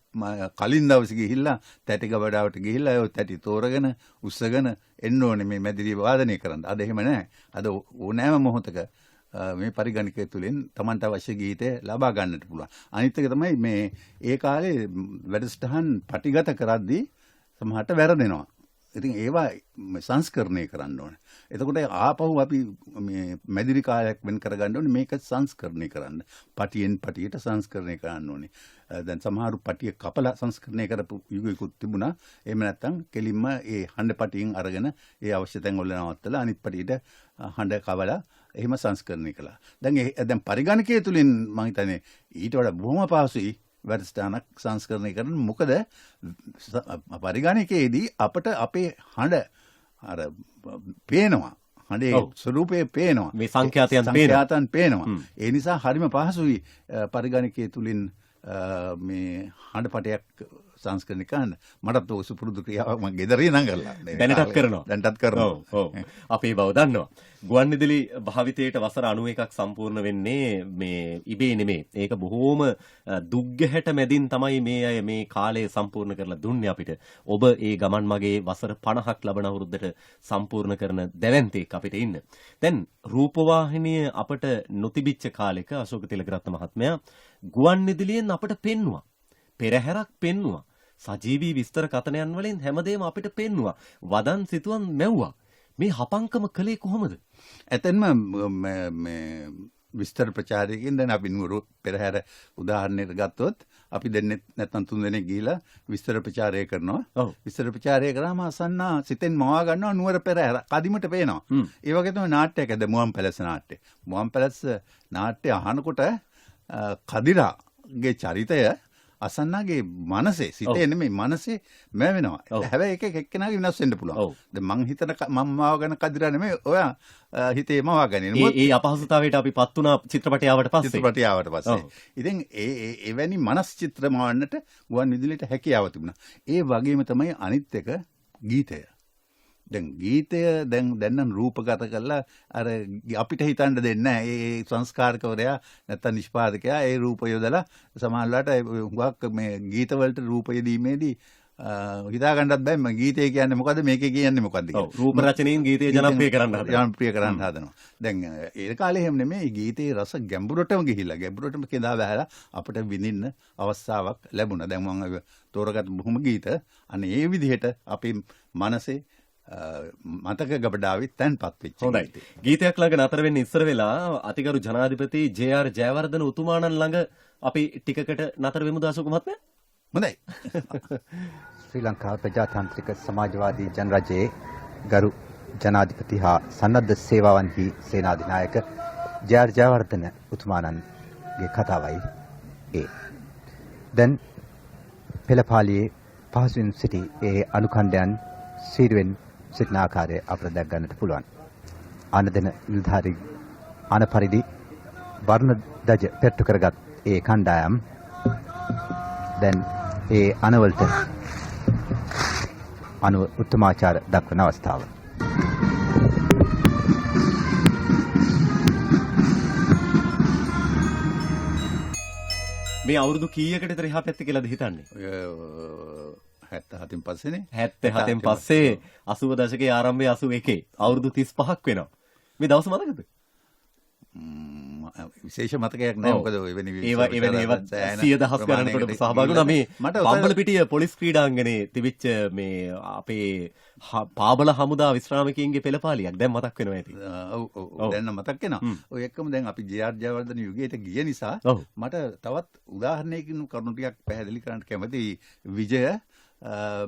කලින් දවසේ ගිහිල්ලා තැටි ගබඩාවට ගිහිල්ලා ඒ තැටි තෝරගෙන උස්සගෙන එන්න ඕනේ මේ මැදිරිය වාදනය කරන්න. අද එහෙම නැහැ. අද ඕනෑම මොහොතක මේ පරිගණකය තුලින් Tamanට අවශ්‍ය ගීතය ලබා ගන්නට පුළුවන්. අනිත් එක තමයි මේ ඒ කාලේ වැඩසටහන් පටිගත කරද්දී සමහරට වැරදෙනවා. ඉතින් ඒවා සංස්කරණය කරන්න ඕනේ. එතකොට ආපහු අපි මේ මැදිරි කාලයක් වෙන් කරගන්න ඕනේ මේක සංස්කරණය කරන්න. පටියෙන් පටියට සංස්කරණය කරන්න ඕනේ. දැන් සමහරු පටිය කපලා සංස්කරණය කරපු යුගයකුත් තිබුණා. එහෙම නැත්නම් කෙලින්ම ඒ හඬ පටියෙන් අරගෙන ඒ අවශ්‍ය තැන් වල නවත්තලා අනිත් පටියට හඬ කවලා එහෙම සංස්කරණය කළා. දැන් පරිගණකයේ තුලින් මම හිතන්නේ ඊට වඩා බොහොම පහසුයි වැඩසටහනක් සංස්කරණය කරන්න. මොකද පරිගණකයේදී අපට අපේ හඬ අර පේනවා. හඬේ ස්වරූපේ පේනවා. මේ සංඛ්‍යාතයන් පේනවා. ඒ නිසා හරිම පහසුයි පරිගණකයේ තුලින් මේ හඬ පටයක් සංස්කරණය කරන්න. මටත් ඔය සුපුරුදු ක්‍රියාවක් මම ගෙදරින් නම් කරලා. දැනටත් කරනවා. දැනටත් කරනවා. ඔව්. අපි බව දන්නවා. ගුවන්විදුලි භාවිතයට වසර 91ක් සම්පූර්ණ වෙන්නේ මේ ඉබේ නෙමේ. ඒක බොහෝම දුක්ගැහැට මැදින් තමයි මේ අය මේ කාලය සම්පූර්ණ කරලා දුන්නේ අපිට. ඔබ ඒ ගමන් මගේ වසර 50ක් ලබන අවුරුද්දට සම්පූර්ණ කරන දැවැන්තෙක් අපිට ඉන්න. දැන් රූපවාහිනිය අපට නොතිබිච්ච කාලෙක අශෝක තිලකරත්න මහත්මයා ගුවන්විදුලියෙන් අපට පෙන්නවා. පෙරහැරක් පෙන්නවා. සජීවී විස්තර කතනයන් වලින් හැමදේම අපිට පෙන්නවා. වදන් සිතුවම් මැව්වා. මේ හපංකම කළේ කොහොමද? ඇතැන්ම මේ විස්තර ප්‍රචාරයකින් දැන් අපි නුවර පෙරහැර උදාහරණයක් ගත්තොත් අපි දෙන්නේ නැත්නම් තුන් දෙනෙක් ගිහිලා විස්තර ප්‍රචාරය කරනවා. විස්තර ප්‍රචාරය කරාම අසන්නා සිතෙන් මවා ගන්නවා නුවර පෙරහැර කදිමට පේනවා. ඒ වගේ තමයි නාට්‍යයක් ඇද මුවන් පැලස නාට්‍ය. මුවන් පැලස නාට්‍ය අහනකොට කදිරාගේ චරිතය අසන්නාගේ මනසේ සිතේ නෙමෙයි මනසේ මැවෙනවා. හැබැයි එක එක්කෙනාගේ වෙනස් වෙන්න පුළුවන්. දැන් මං හිතන මම මාවගෙන කදිරා නෙමෙයි ඔයා හිතේ මවාගෙන. ඒ අපහසුතාවයට අපි පත් වුණා චිත්‍රපටය ආවට පස්සේ. ඉතින් එවැනි මනස් චිත්‍ර මවන්නට ගුවන් විදුලියට හැකියාව තිබුණා. ඒ වගේම තමයි අනිත් එක ගීතය. දැන් ගීතය දැන් නම් රූපගත කරලා අර අපිට හිතන්න දෙන්නේ නැහැ. ඒ සංස්කාරකවරයා නැත්තම් නිෂ්පාදකයා ඒ රූප යොදලා සමානලට හුඟක් මේ ගීත වලට රූප යෙදීමේදී හිතා ගන්නත් බෑ මම ගීතය කියන්නේ මොකද්ද මේකේ කියන්නේ මොකද්ද කියලා. රූප රචනයෙන් ගීතය ජනප්‍රිය කරන්න හදනවා. දැන් ඒ කාලේ එහෙම නෙමෙයි ගීතේ රස ගැඹුරටම ගිහිල්ලා ගැඹුරටම කෙඳා බහැලා අපිට විඳින්න අවස්ථාවක් ලැබුණා. දැන් මම තෝරගත්ත බොහොම ගීත අනේ ඒ විදිහට අපේ මනසේ මතක ගබඩාවේ තැන්පත් වෙච්ච. හොඳයි. ගීතයක් ළඟ නතර වෙන්න ඉස්සර වෙලා අතිගරු ජනාධිපති ජේ.ආර්. ජයවර්ධන උතුමාණන් ළඟ අපි ටිකකට නතර වෙමුද අශෝක මහත්මයා? හොඳයි. ශ්‍රී ලංකා ප්‍රජාතාන්ත්‍රික සමාජවාදී ජනරජයේ ගරු ජනාධිපති හා සන්නද්ධ සේවාවන්හි සේනාධිනායක ජේ.ආර්. ජයවර්ධන උතුමාණන්ගේ කතාවයි ඒ. දැන් පෙළපාලියේ පහසුවෙන් සිටි ඒ අනුකණ්ඩයන් සීරුවෙන් සිටින ආකාරය අපට දැක් ගන්නට පුළුවන්. ආනදෙන නිලධාරී ආන පරිදි වර්ණ දජ පෙට්ටු කරගත් ඒ කණ්ඩායම් දැන් ඒ අනවලට අනුව උත්තමාචාර දක්වන අවස්ථාව. මේ අවුරුදු කීයකට විතර එහා පැත්තේ කියලාද හිතන්නේ? 77න් පස්සේනේ. 77න් පස්සේ 80 දශකයේ ආරම්භයේ 81 අවුරුදු 35ක් වෙනවා. මේ දවස් මතකද? විශේෂ මතකයක් නැහැ. මොකද ඔය වෙන ඒවත් 100,000 ගණනකට සහභාගී වුණා. මේ බම්බලපිටිය පොලිස් ක්‍රීඩාංගණයේ තිබිච්ච මේ අපේ පාබල හමුදා විශ්‍රාමිකයින්ගේ පෙළපාලියක් දැන් මතක් වෙනවා ඇති. ඔව් දැන් මතක් වෙනවා. ඔය එක්කම දැන් අපි ජේ.ආර්. ජයවර්ධන යුගයට ගිය නිසා මට තවත් උදාහරණයකින් කරුණු ටිකක් පැහැදිලි කරන්න කැමතියි. විජය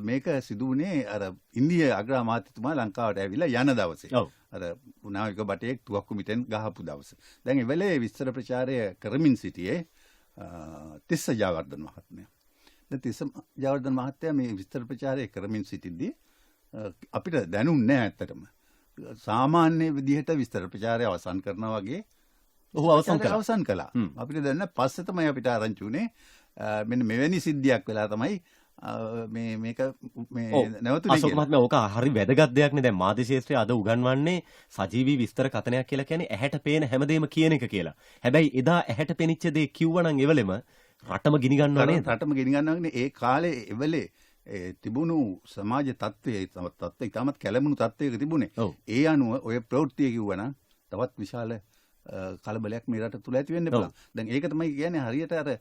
මේක සිදු වුණේ අර ඉන්දිය අග්‍රාමාත්‍යතුමා ලංකාවට ඇවිල්ලා යන දවසේ. අර නාවික බටේක් තුවක්කු මිටෙන් ගහපු දවස. දැන් ඒ වෙලේ විස්තර ප්‍රචාරය කරමින් සිටියේ තිස්ස ජයවර්ධන මහත්මයා. දැන් තිස්ස ජයවර්ධන මහත්තයා මේ විස්තර ප්‍රචාරය කරමින් සිටිද්දී අපිට දැනුන්නේ නැහැ ඇත්තටම. සාමාන්‍ය විදිහට විස්තර ප්‍රචාරය අවසන් කරනවා වගේ ඔහු අවසන් කළා. අපිට දැන් පස්සේ තමයි අපිට ආරංචි උනේ මෙන්න මෙවැනි සිද්ධියක් වෙලා තමයි මේක නැවතුනේ. අශෝක මහත්මයා ඕක හරි වැදගත් දෙයක් නේ. දැන් මාධ්‍ය ශාස්ත්‍රය අද උගන්වන්නේ සජීවී විස්තර කතනයක් කියලා කියන්නේ ඇහැට පේන හැමදේම කියන එක කියලා. හැබැයි එදා ඇහැට පෙනිච්ච දේ කිව්වනම් එවලෙම රටම ගිනි ගන්නවා නේද? රටම ගිනි ගන්නවානේ. ඒ කාලේ එවලේ තිබුණු සමාජ තත්ත්වයේ ඉතාමත් කැළඹුණු තත්ත්වයක තිබුණේ. ඒ අනුව ඔය ප්‍රවෘත්තිය කිව්වනම් තවත් විශාල කලබලයක් මේ රට තුල ඇති වෙන්න පුළුවන්. දැන් ඒක තමයි කියන්නේ හරියට අර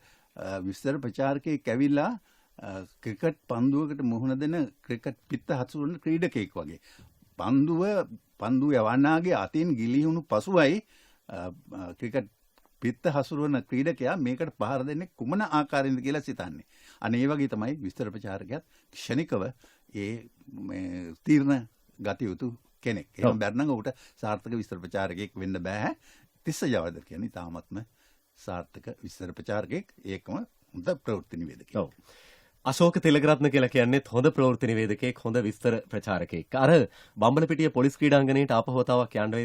විස්තර ප්‍රචාරකයෙක් ඇවිල්ලා ක්‍රිකට් පන්දුවකට මුහුණ දෙන ක්‍රිකට් පිත්ත හසුරුවන ක්‍රීඩකයෙක් වගේ. පන්දුව යවන්නාගේ අතින් ගිලිහුණු පසුවයි ක්‍රිකට් පිත්ත හසුරුවන ක්‍රීඩකයා මේකට පහර දෙන්නේ කුමන ආකාරයෙන්ද කියලා සිතන්නේ. අනේ ඒ වගේ තමයි විස්තර ප්‍රචාරකයාත් ක්ෂණිකව ඒ තීරණ ගත යුතු කෙනෙක්. එහෙනම් බැරනම් උට සාර්ථක විස්තර ප්‍රචාරකයෙක් වෙන්න බෑ. තිස්ස ජයවර්ධන කියන්නේ තාමත්ම සාර්ථක විස්තර ප්‍රචාරකයෙක්. ඒකම හොඳ ප්‍රවෘත්ති නිවේදකයෙක්. අශෝක තිලකරත්න කියලා කියන්නේත් හොඳ ප්‍රවෘත්ති නිවේදකයෙක්, හොඳ විස්තර ප්‍රචාරකයෙක්. අර බම්බලපිටිය පොලිස් ක්‍රීඩාංගණයට ආපහු වතාවක් යන්න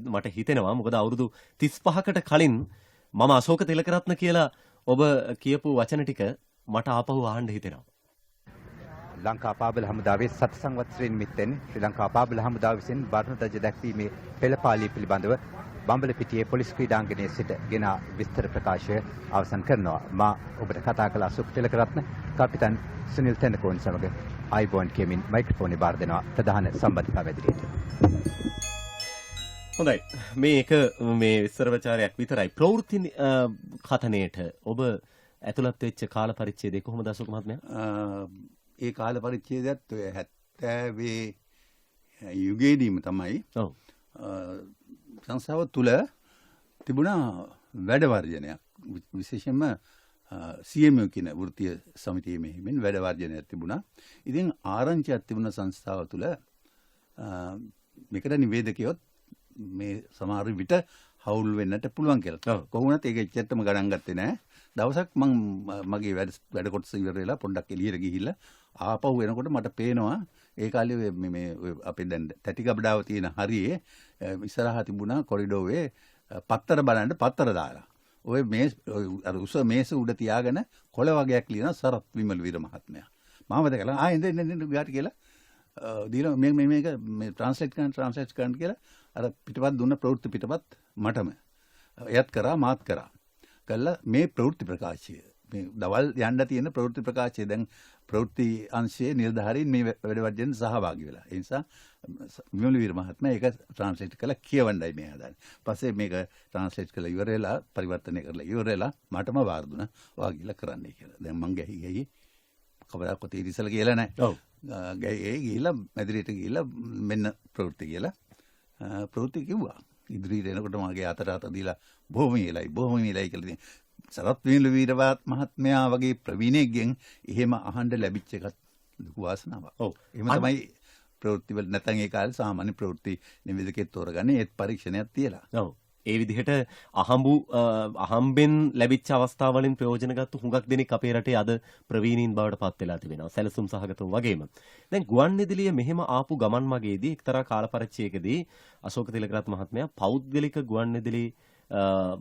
මට හිතෙනවා. මොකද අවුරුදු 35කට කලින් මම අශෝක තිලකරත්න කියලා ඔබ කියපු වචන ටික මට ආපහු අහන්න හිතෙනවා. ලංකා පාබල හමුදාවේ සත් සංවත්සරය නිමිත්තෙන් ශ්‍රී ලංකා පාබල හමුදාව විසින් බරණ දජ දැක්වීමේ පෙළපාලිය පිළිබඳව බම්බලපිටියේ පොලිස් ක්‍රීඩාංගණයේ සිට ගෙන විස්තර ප්‍රකාශය අවසන් කරනවා. මා ඔබට කතා කළ අසුක් තිලකරත්න කපිටන් සුනිල් තෙන්නකෝන් සමග අයිබෝන් කියමින් මයික්‍රොෆෝනේ බාර දෙනවා ප්‍රධාන සම්බන්ධතා වැඩිරියට. හොඳයි. මේක මේ විස්තරවචාරයක් විතරයි. ප්‍රවෘත්ති කථනයේට ඔබ ඇතුළත් වෙච්ච කාල පරිච්ඡේදය කොහොමද අශෝක මහත්මයා? ඒ කාල පරිච්ඡේදයත් ඔය 70 යුගයේදීම තමයි සංස්ථාව තුළ තිබුණා වැඩ වර්ජනයක්. විශේෂයෙන්ම CMU කියන වෘත්තීය සමිතියේ මෙහිමින් වැඩ වර්ජනයක් තිබුණා. ඉතින් ආරංචියක් තිබුණ සංස්ථාව තුළ මේකට නිවේදකයොත් මේ සමහර විට හවුල් වෙන්නට පුළුවන් කියලා. කොහොමවත් ඒක එච්චරටම ගණන් ගත්තේ නැහැ. දවසක් මම මගේ වැඩ කොටස ඉවර වෙලා පොඩ්ඩක් එළියට ගිහිල්ලා ආපහු එනකොට මට පේනවා ඒ කාලේ මේ අපේ දැන් තැටි ගබඩාව තියෙන හරියේ ඉස්සරහා තිබුණා කොරිඩෝවේ පත්තර බලන්න පත්තර දාලා. ඔය මේස් අර උස මේස උඩ තියාගෙන කොළ වගේක් ලියන සරත් විමල වීර මහත්මයා. මාව දැකලා එන්න ගියාට කියලා දීලා මේක මේ ට්‍රාන්ස්ලේට් කරන්න කියලා අර පිටපත් දුන්න ප්‍රවෘත්ති පිටපත් මටම එයත් කරා මාත් කරා. කළා මේ ප්‍රවෘත්ති ප්‍රකාශය මේ දවල් යන්න තියෙන ප්‍රවෘත්ති ප්‍රකාශය දැන් ප්‍රවෘත්ති අංශයේ නිලධාරීන් මේ වැඩ වර්ජන සහභාගී වෙලා. ඒ නිසා විමල වීර මහත්මයා ඒක ට්‍රාන්ස්ලේට් කරලා කියවන්නයි මේ හදාන්නේ. පස්සේ මේක ට්‍රාන්ස්ලේට් කරලා ඉවර වෙලා පරිවර්තනය කරලා ඉවර වෙලා මටම වාර දුන්නා. ඔයා ගිහලා කරන්නයි කියලා. දැන් මං ගහි කවදාකවත් ඉතිසල කියලා නැහැ. ඔව්. ගිහිල්ලා මැදිරියට ගිහිල්ලා මෙන්න ප්‍රවෘත්ති කියලා ප්‍රවෘත්ති කිව්වා. ඉදිරියට එනකොට මගේ අතට දීලා බොහොම ඉලයි කියලා ඉතින් සරත් වීර මහත්මයා වගේ ප්‍රවීණයෙක්ගෙන් එහෙම අහන්න ලැබිච්ච එකත් ලොකු වාසනාවක්. ඔව්. එහෙම තමයි ප්‍රවෘත්ති වල නැත්නම් ඒ කාලේ සාමාන්‍ය ප්‍රවෘත්ති නිවේදකයෙක් තෝරගන්නේ ඒත් පරීක්ෂණයක් තියලා. ඔව්. ඒ විදිහට අහම්බෙන් ලැබිච්ච අවස්ථාවලින් ප්‍රයෝජන ගත්ත හුඟක් දෙනෙක් අපේ රටේ අද ප්‍රවීණීන් බවට පත් වෙලා තිබෙනවා. සැලසුම් සහගතව වගේම. දැන් ගුවන්විදුලිය මෙහෙම ආපු ගමන් මගේදී එක්තරා කාල පරිච්ඡේදයකදී අශෝක තිලකරත්න මහත්මයා පෞද්ගලික ගුවන්විදුලි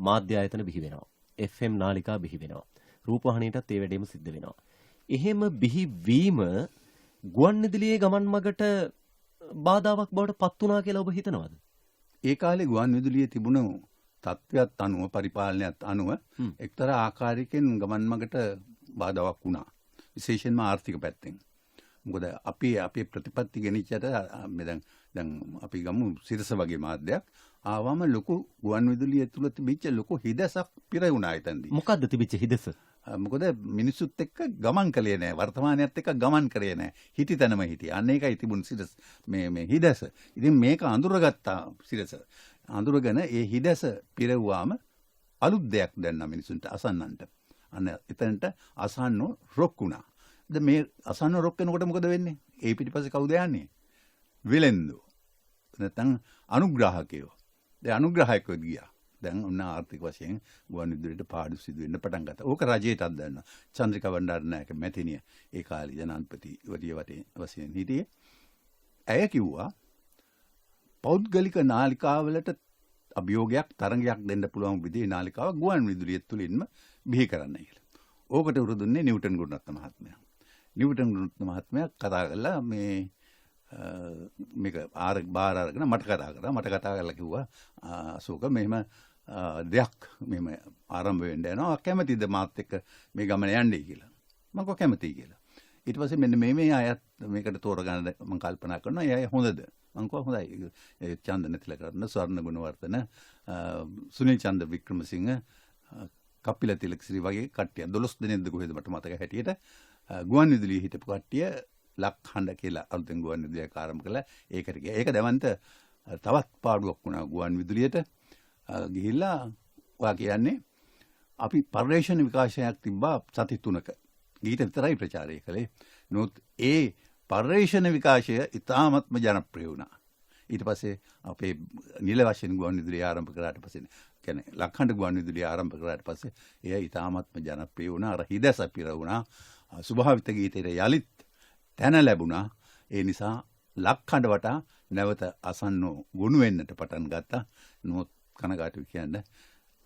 මාධ්‍ය ආයතන බිහි වෙනවා. FM නාලිකා බිහි වෙනවා. රූපවාහිනියටත් ඒ වැඩේම සිද්ධ වෙනවා. එහෙම බිහිවීම ගුවන්විදුලියේ ගමන් මගට බාධාවක් බවට පත් වුණා කියලා ඔබ හිතනවද? ඒ කාලේ ගුවන්විදුලියේ තිබුණු තත්ත්වයක් අනුව පරිපාලනයත් අනුව එක්තරා ආකාරයකින් ගමන් මගට බාධාවක් වුණා. විශේෂයෙන්ම ආර්ථික පැත්තෙන්. මොකද අපේ ප්‍රතිපත්ති ගෙනිච්චට දැන් අපි ගමු සිරස වගේ මාධ්‍යයක් ආවම ලොකු ගුවන්විදුලිය තුල තිබිච්ච ලොකු හිදසක් පිර වුණා එතනදී. මොකද්ද තිබිච්ච හිදස? මොකද මිනිස්සුත් එක්ක ගමන් කළේ නැහැ. වර්තමානයත් එක්ක ගමන් කරේ නැහැ. හිටි තැනම හිටියේ. අන්න ඒකයි තිබුණ සිරස මේ හිදස. ඉතින් මේක අඳුරගත්තා සිරස. අඳුරගෙන ඒ හිදස පිරවුවාම අලුත් දෙයක් දැන්න මිනිසුන්ට අසන්නන්ට. අන්න එතනට අසන්නෝ රොක් වුණා. දැන් මේ අසන්නෝ රොක් වෙනකොට මොකද වෙන්නේ? ඒ පිටිපස්සේ කවුද යන්නේ? විලෙන්දු. නැත්නම් අනුග්‍රාහකයෝ. දැන් අනුග්‍රාහකයෝ ගියා. දැන් ඔන්න ආර්ථික වශයෙන් ගුවන්විදුලියට පාඩු සිදු වෙන්න පටන් ගත්තා. ඕක රජයටත් දැනනවා. චන්ද්‍රිකා බණ්ඩාරනායක මැතිණිය ඒ කාලේ ජනාධිපතිවරිය වශයෙන් හිටියේ. ඇය කිව්වා පෞද්ගලික නාලිකාවලට අභියෝගයක් තරඟයක් දෙන්න පුළුවන් විදිහේ නාලිකාවක් ගුවන්විදුලිය තුලින්ම බිහි කරන්න කියලා. ඕකට උරු දුන්නේ නිව්ටන් ගුණරත්න මහත්මයා. නිව්ටන් ගුණරත්න මහත්මයා කතා කළා මේක බාර අරගෙන මට කතා කරලා කිව්වා අශෝක මෙහෙම දෙයක් මෙහෙම ආරම්භ වෙන්න යනවා කැමතිද මාත් එක්ක මේ ගමන යන්නේ කියලා. මම කිව්වා කැමතියි කියලා. ඊට පස්සේ මෙන්න මේ අයත් මේකට තෝරගන්න මම කල්පනා කරනවා. ඒ අය හොඳද? මම කිව්වා හොඳයි. චන්දන තිලකරත්න, ස්වර්ණ ගුණවර්ධන, සුනිල් චන්ද්‍ර වික්‍රමසිංහ, කපිල තිලකසිරි වගේ කට්ටිය 12 දෙනෙක්ද කොහෙද මට මතක හැටියට ගුවන්විදුලියේ හිටපු කට්ටිය ලක්හඬ කියලා අලුතෙන් ගුවන්විදුලියක් ආරම්භ කළා. ඒකට ගියා. ඒක දැවන්ත තවත් පාඩුවක් වුණා ගුවන්විදුලියට. ගිහිල්ලා ඔයා කියන්නේ අපි පර්යේෂණ විකාශනයක් තිබ්බා සති 3ක. ඊට විතරයි ප්‍රචාරය කළේ. නමුත් ඒ පර්යේෂණ විකාශය ඉතාමත්ම ජනප්‍රිය වුණා. ඊට පස්සේ අපේ නිල වශයෙන් ගුවන්විදුලිය ආරම්භ කරාට පස්සේ කියන්නේ ලක්හඬ ගුවන්විදුලිය ආරම්භ කරාට පස්සේ එය ඉතාමත්ම ජනප්‍රිය වුණා. අර හිදස පිර වුණා. ස්වභාවිත ගීතයට යලිත් තැන ලැබුණා. ඒ නිසා ලක්හඬ වටා නැවත අසන්නෝ ගුණ වෙන්නට පටන් ගත්තා. නමුත් කනගාටු කියන්නේ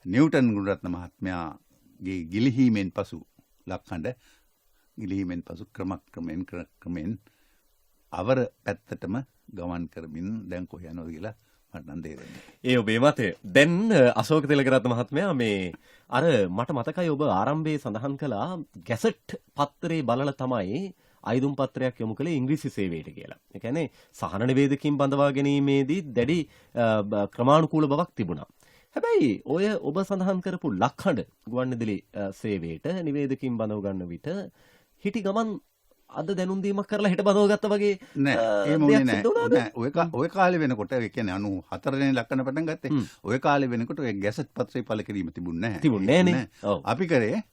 නිව්ටන් ගුණරත්න මහත්මයාගේ ගිලිහීමෙන් පසු ලක්හඬ ගිලීමෙන් පසු ක්‍රමයෙන් අවර පැත්තටම ගමන් කරමින් දැන් කොහේ යනවද කියලා මට නම් තේරෙන්නේ. ඒ ඔබේ මතය. දැන් අශෝක තිලකරත්න මහත්මයා මේ අර මට මතකයි ඔබ ආරම්භයේ සඳහන් කළා ගැසට් පත්‍රේ බලලා තමයි අයිදුම් පත්‍රයක් යොමු කළේ ඉංග්‍රීසි සේවයට කියලා. ඒ කියන්නේ සහන නිවේදකින් බඳවා ගැනීමේදී දැඩි ක්‍රමානුකූල බවක් තිබුණා. හැබැයි ඔය ඔබ සඳහන් කරපු ලක්හඬ ගුවන්විදුලි සේවයට නිවේදකින් බඳව ගන්න විට හිටි ගමන් අද දැනුම් දීමක් කරලා හිට බඳව ගත්තා වගේ නෑ ඔය කාලේ වෙනකොට ඒ කියන්නේ 94 වෙනි ලක්කන පටන් ගත්තේ. ඔය කාලේ වෙනකොට ඔය ගැසට් පත්‍රය පළ කිරීම තිබුණේ නැහැ. අපි කරේ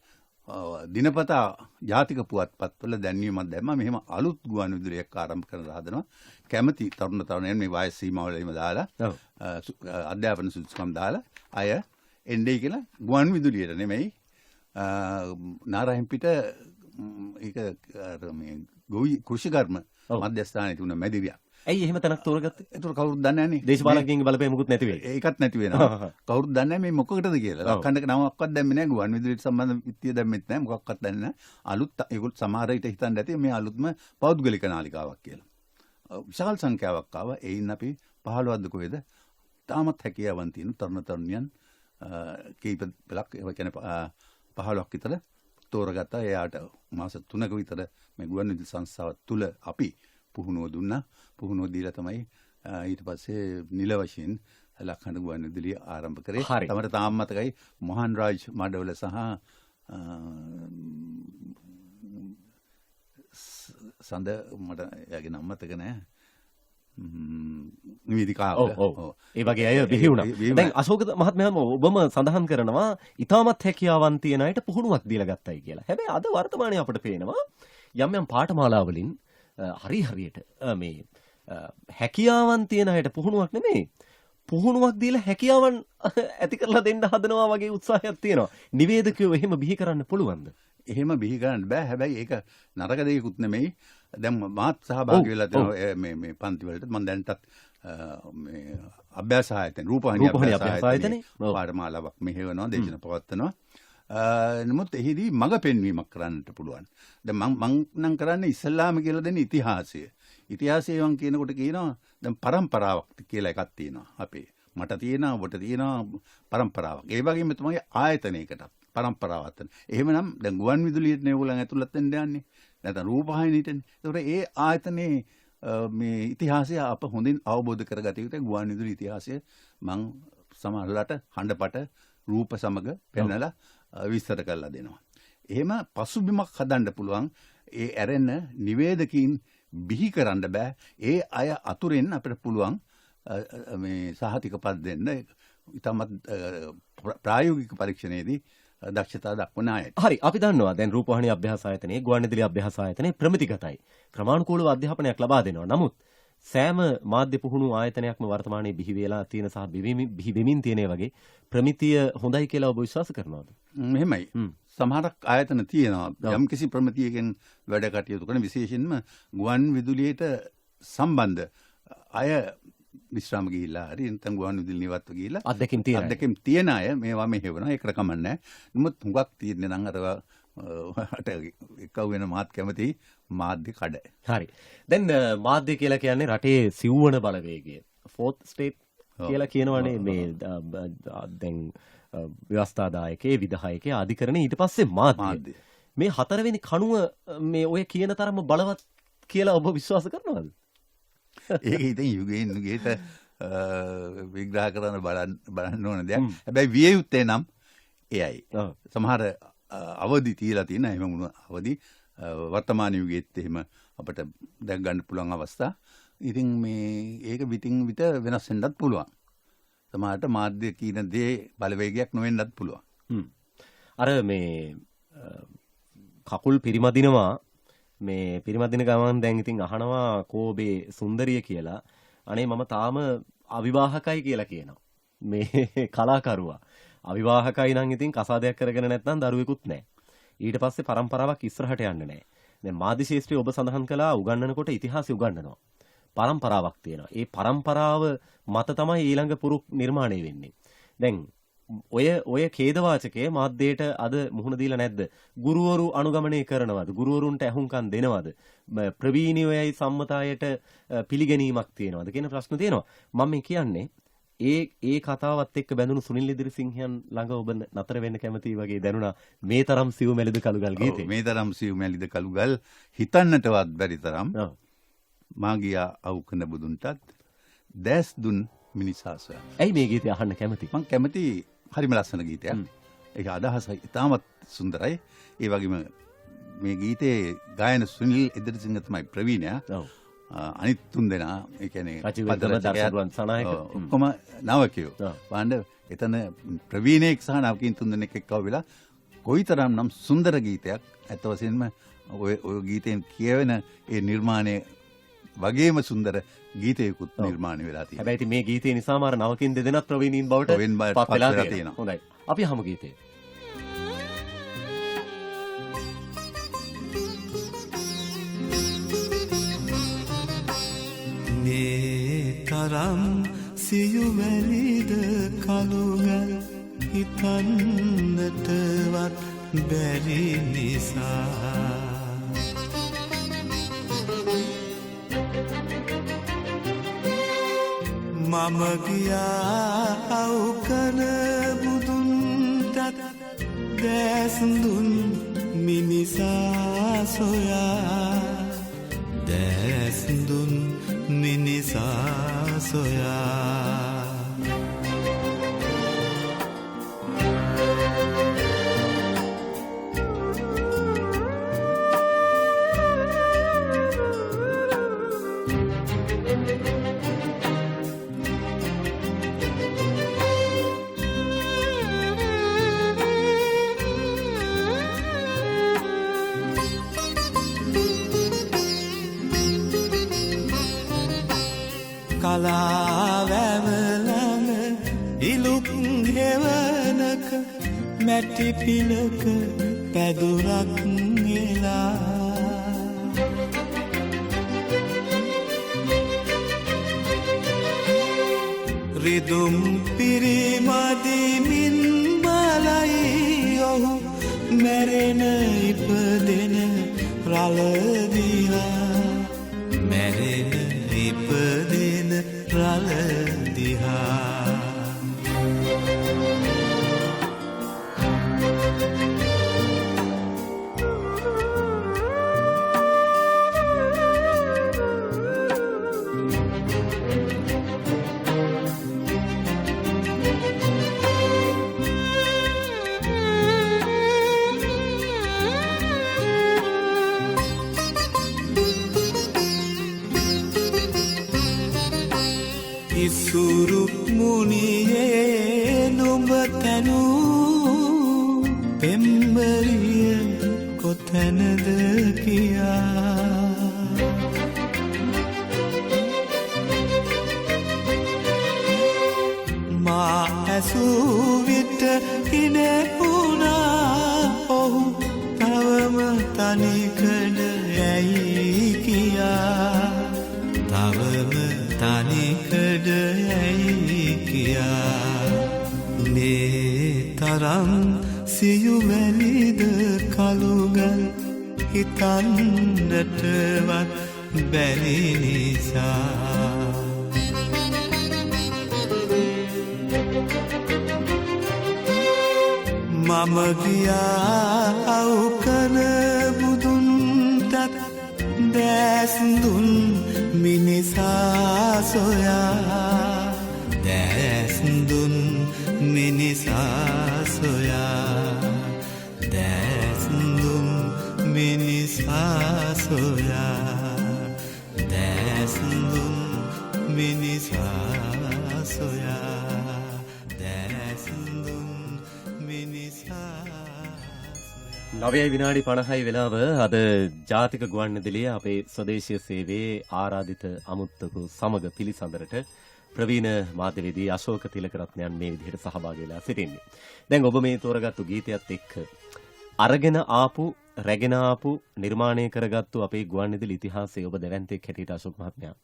දිනපතා ජාතික පුවත්පත්වල දැන්වීමක් දැම්මා මෙහෙම අලුත් ගුවන්විදුලියක් ආරම්භ කරන්න හදනවා. කැමති තරුණ තරුණයන් මේ වයස් සීමාවල එහෙම දාලා අධ්‍යාපන සුදුසුකම් දාලා අය එන්නේ කියලා ගුවන්විදුලියට නෙමෙයි නාරායන්පිට ඒක මේ ගොවි කෘෂිකර්ම මධ්‍යස්ථානයේ තිබුණ මැදිරියක්. ඇයි එහෙම තැනක් තෝරගත්තේ? ඒතර කවුරුත් දන්නේ නැහනේ. දේශපාලකයන්ගේ බලපෑම මුකුත් නැති වෙයි. ඒකත් නැති වෙනවා. කවුරුත් දන්නේ නැහැ මේ මොකකටද කියලා. ලක්කණ්ඩක නමක්වත් දැම්මේ නැහැ. ගුවන්විදුලියට සම්බන්ධ විත්තිය දැම්මෙත් නැහැ. මොකක්වත් දන්නේ නැහැ. අලුත් ඒගොල්ලෝ සමහර විට හිතන්න ඇති මේ අලුත්ම පෞද්ගලික නාලිකාවක් කියලා. විශාල සංඛ්‍යාවක් ආවා. එයින් අපි 15ක්ද කොහෙද? තාමත් හැකියාවන් තියෙන තරුණ තරුණියන් කීප පළක් ඒ කියන්නේ 15ක් විතර තෝරගත්තා. එයාට මාස 3ක විතර මේ ගුවන්විදුලි සංස්ථාව තුල අපි පුහුණුව දුන්නා. පුහුණුව දීලා තමයි ඊට පස්සේ නිල වශයෙන් ලක්හඬ ගුවන්විදුලිය ආරම්භ කරේ. තමයි තාම මතකයි මොහන් රාජ් මඩවල සහ සඳ මට එයාගේ නම මතක නැහැ. ඒ වගේ අය බිහි වුණා. දැන් අශෝක මහත්මයාම ඔබම සඳහන් කරනවා ඊටමත් හැකියාවන් තියෙන අයට පුහුණුවක් දීලා ගත්තයි කියලා. හැබැයි අද වර්තමානයේ අපිට පේනවා යම් යම් පාඨමාලාවලින් හරියට මේ හැකියාවන් තියෙන අයට පුහුණුවක් නෙමෙයි පුහුණුවක් දීලා හැකියාවන් ඇති කරලා දෙන්න හදනවා වගේ උත්සාහයක් තියෙනවා. නිවේදකයෝ එහෙම බිහි කරන්න පුළුවන්ද? එහෙම බිහි කරන්න බෑ. හැබැයි ඒක නරක දෙයක්ුත් නෙමෙයි. දැන් මාත් සහභාගී වෙලා තියෙනවා මේ පන්ති වලට. මම දැන්ටත් මේ අභ්‍යාස ආයතන රූපවාහිනී අභ්‍යාස ආයතනේ පාඨමාලාවක් මෙහෙවනවා, දේශන පවත්වනවා. නමුත් එහිදී මඟ පෙන්වීමක් කරන්නට පුළුවන්. දැන් මම නම් කරන්නේ ඉස්ලාම කියලා දෙන ඉතිහාසය. ඉතිහාසය වන් කියනකොට කියනවා දැන් පරම්පරාවක් කියලා එකක් තියෙනවා අපේ. මට තියෙනවා, ඔබට තියෙනවා පරම්පරාවක්. ඒ වගේම තමයි ආයතනයකට පරම්පරාවක් තියෙනවා. එහෙමනම් දැන් ගුවන්විදුලියට නේ ඕගොල්ලන් ඇතුළත් වෙන්න යන්නේ. නැත්නම් රූපවාහිනියටනේ. ඒතකොට ඒ ආයතනයේ මේ ඉතිහාසය අප හොඳින් අවබෝධ කරගත යුතුයි. ගුවන්විදුලි ඉතිහාසය මම සමහරලාට හඬපට රූප සමග පෙන්නලා විස්තර කරලා දෙනවා. එහෙම පසුබිමක් හදන්න පුළුවන්. ඒ ඇරෙන නිවේදකින් බිහි කරන්න බෑ. ඒ අය අතුරෙන් අපිට පුළුවන් මේ සහතික පද දෙන්න. ඊටමත් ප්‍රායෝගික පරීක්ෂණයේදී දක්ෂතා දක්වන අයට. හරි අපි දන්නවා දැන් රූපවාහිනී අභ්‍යාස ආයතනයේ ගුවන්විදුලි අභ්‍යාස ආයතනයේ ප්‍රමිතිගතයි. ක්‍රමානුකූලව අධ්‍යාපනයක් ලබා දෙනවා. නමුත් සෑම මාධ්‍ය පුහුණු ආයතනයක්ම වර්තමානයේ බිහි වෙලා තියෙන සහ බිහි වෙමින් තියෙන වගේ ප්‍රමිතිය හොඳයි කියලා ඔබ විශ්වාස කරනවද? මෙහෙමයි. සමහරක් ආයතන තියෙනවා යම් කිසි ප්‍රමිතියකින් වැඩ කටයුතු කරන විශේෂයෙන්ම ගුවන්විදුලියට සම්බන්ධ අය විශ්‍රාම ගිහිල්ලා හරි නැත්නම් ගුවන්විදුලි නිවත්ව ගිහිල්ලා අත්දැකීම් තියෙන අය මේවා මෙහෙවනවා. ඒකට කමන්නේ. නමුත් හුඟක් තියෙන්නේ නම් අර එකව වෙන මාත් කැමති මාධ්‍ය කඩ. හරි. දැන් මාධ්‍ය කියලා කියන්නේ රටේ සිව්වන බලවේගය. ෆෝර්ත් ස්ටේට් කියලා කියනවනේ මේ දැන් ව්‍යවස්ථාදායකේ විධායකේ අධිකරණේ ඊට පස්සේ මාධ්‍ය. මේ හතරවෙනි කණුව මේ ඔය කියන තරම බලවත් කියලා ඔබ විශ්වාස කරනවද? ඒක ඉතින් යුගයෙන් යුගයට විග්‍රහ කරන්න බලන්න ඕන දෙයක්. හැබැයි විය යුත්තේ නම් එයයි. සමහර අවදි තියලා තියෙන එහෙම වුණ අවදි වර්තමාන යුගයේත් එහෙම අපිට දැක් ගන්න පුළුවන් අවස්ථා. ඉතින් මේ ඒක විтин විත වෙනස් වෙන්නත් පුළුවන්. සමහරට මාධ්‍ය කියන දේ බලවේගයක් නොවෙන්නත් පුළුවන්. අර මේ කකුල් පිරිමදිනවා මේ පිරිමදින ගමන් දැන් ඉතින් අහනවා කෝබේ සුන්දරිය කියලා. අනේ මම තාම අවිවාහකයි කියලා කියනවා. මේ කලාකරුවා අවිවාහකයි නම් ඉතින් කසාදයක් කරගෙන නැත්නම් දරුවෙකුත් නැහැ. ඊට පස්සේ පරම්පරාවක් ඉස්සරහට යන්නේ නැහැ. දැන් මාධ්‍ය ශාස්ත්‍රය ඔබ සඳහන් කළා උගන්වනකොට ඉතිහාසය උගන්වනවා. පරම්පරාවක් තියෙනවා. ඒ පරම්පරාව මත තමයි ඊළඟ පුරුක් නිර්මාණය වෙන්නේ. දැන් ඔය ඛේදවාචකයේ මාධ්‍යයට අද මුහුණ දීලා නැද්ද? ගුරුවරු අනුගමනය කරනවද? ගුරුවරුන්ට ඇහුම්කන් දෙනවද? ප්‍රවීණයෝයි සම්මතයට පිළිගැනීමක් තියෙනවද කියන ප්‍රශ්න තියෙනවා. මම මේ කියන්නේ ඒ කතාවත් එක්ක බැඳුණු සුනිල් ඉදිරිසිංහයන් ළඟ ඔබ නතර වෙන්න කැමතියි වගේ දැනුණා මේ තරම් සිව්මැලිද කළුගල් ගීතේ. මේ තරම් සිව්මැලිද කළුගල් හිතන්නටවත් බැරි තරම් මා ගියා අවුකන බුදුන්ටත් දැස් දුන් මිනිසාස. ඇයි මේ ගීතය අහන්න කැමති? මං කැමති හරිම ලස්සන ගීතයක්. ඒක අදහස ඉතාමත් සුන්දරයි. ඒ වගේම මේ ගීතේ ගායන සුනිල් ඉදිරිසිංහ තමයි ප්‍රවීණයා. අනිත් තුන් දෙනා ඒ කියන්නේ ඔක්කොම නවකයෝ. බලන්න එතන ප්‍රවීණයෙක් සහ නවකීන් තුන් දෙනෙක් එක්කව වෙලා කොයිතරම් නම් සුන්දර ගීතයක්. ඇත්ත වශයෙන්ම ඔය ගීතෙන් කියවෙන ඒ නිර්මාණය වගේම සුන්දර ගීතයකුත් නිර්මාණය වෙලා තියෙනවා. හැබැයි මේ ගීතේ නිසාම අර නවකීන් දෙදෙනාත් ප්‍රවීණීන් බවට පත් වෙලා තියෙනවා. හොඳයි. අපි අහමු ගීතේ. මේ තරම් සියුමැලිද කළුගල් හිතන්නටවත් බැරි නිසා මම ගියා අවුකන බුදුන්ටත් දැස් දුන් මිනිසා සොයා දැස් දුන් මිනිසා සොයා කලාවැවලන ඉලුක් හෙවනක මැටි පිලක පැදුරක් නෙලා රිදුම් පිරිමදිමින් බලයි ඔහු මැරෙන ඉපදෙන රලදිහා මැරෙන ඉපදෙන රලදිහා ඉසුරු මුනියේ නුඹ තැනූ පෙම්බරිය කොතැනද කියා මා ඇසූ විට හිනෙපුණා ඔහු තවම තනිකඩ ඇයි කියා තවම තනිකඩ ඇයි කියා මේ තරම් සියුමැලිද කළුගල් හිතන්නටවත් බැරි නිසා මම ගියා අවුකන බුදුන්ටත් දැස් දුන් මිනිසා සොයා දැස් දුන් මිනිසා සොයා දැස් දුන් මිනිසා සොයා දැස් දුන් මිනිසා සොයා දැස් දුන් මිනිසා 9 විනාඩි 50යි වෙලාව. අද ජාතික ගුවන්විදුලිය අපේ ස්වදේශීය සේවයේ ආරාධිත අමුත්තක සමග පිළිසඳරට ප්‍රවීණ මාධ්‍යවේදී අශෝක තිලකරත්නයන් මේ විදිහට සහභාගී වෙලා සිටින්නේ. දැන් ඔබ මේ තෝරගත්තු ගීතයත් එක්ක අරගෙන ආපු රැගෙන ආපු නිර්මාණය කරගත්තු අපේ ගුවන්විදුලි ඉතිහාසයේ ඔබ දැවැන්තෙක් හැටියට අශෝක මහත්මයා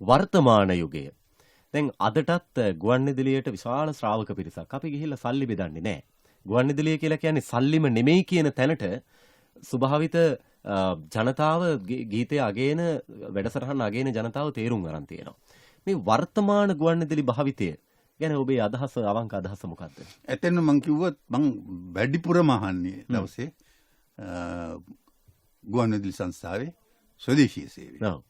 වර්තමාන යුගය දැන් අදටත් ගුවන්විදුලියට විශාල ශ්‍රාවක පිරිසක් අපි ගිහිල්ලා සල්ලි බෙදන්නේ නැහැ. ගුවන්විදුලිය කියලා කියන්නේ සල්ලිම නෙමෙයි කියන තැනට ස්වභාවිත ජනතාව ගීතය අගේන වැඩසටහන අගේන ජනතාව තේරුම් අරන් තියෙනවා. මේ වර්තමාන ගුවන්විදුලි භාවිතය ගැන ඔබේ අදහස අවංක අදහස මොකක්ද? ඇත්තෙන්ම මං කිව්වොත් මං වැඩිපුරම අහන්නේ දවසේ ගුවන්විදුලි සංස්ථාවේ ස්වදේශීය සේවය. ඔව්.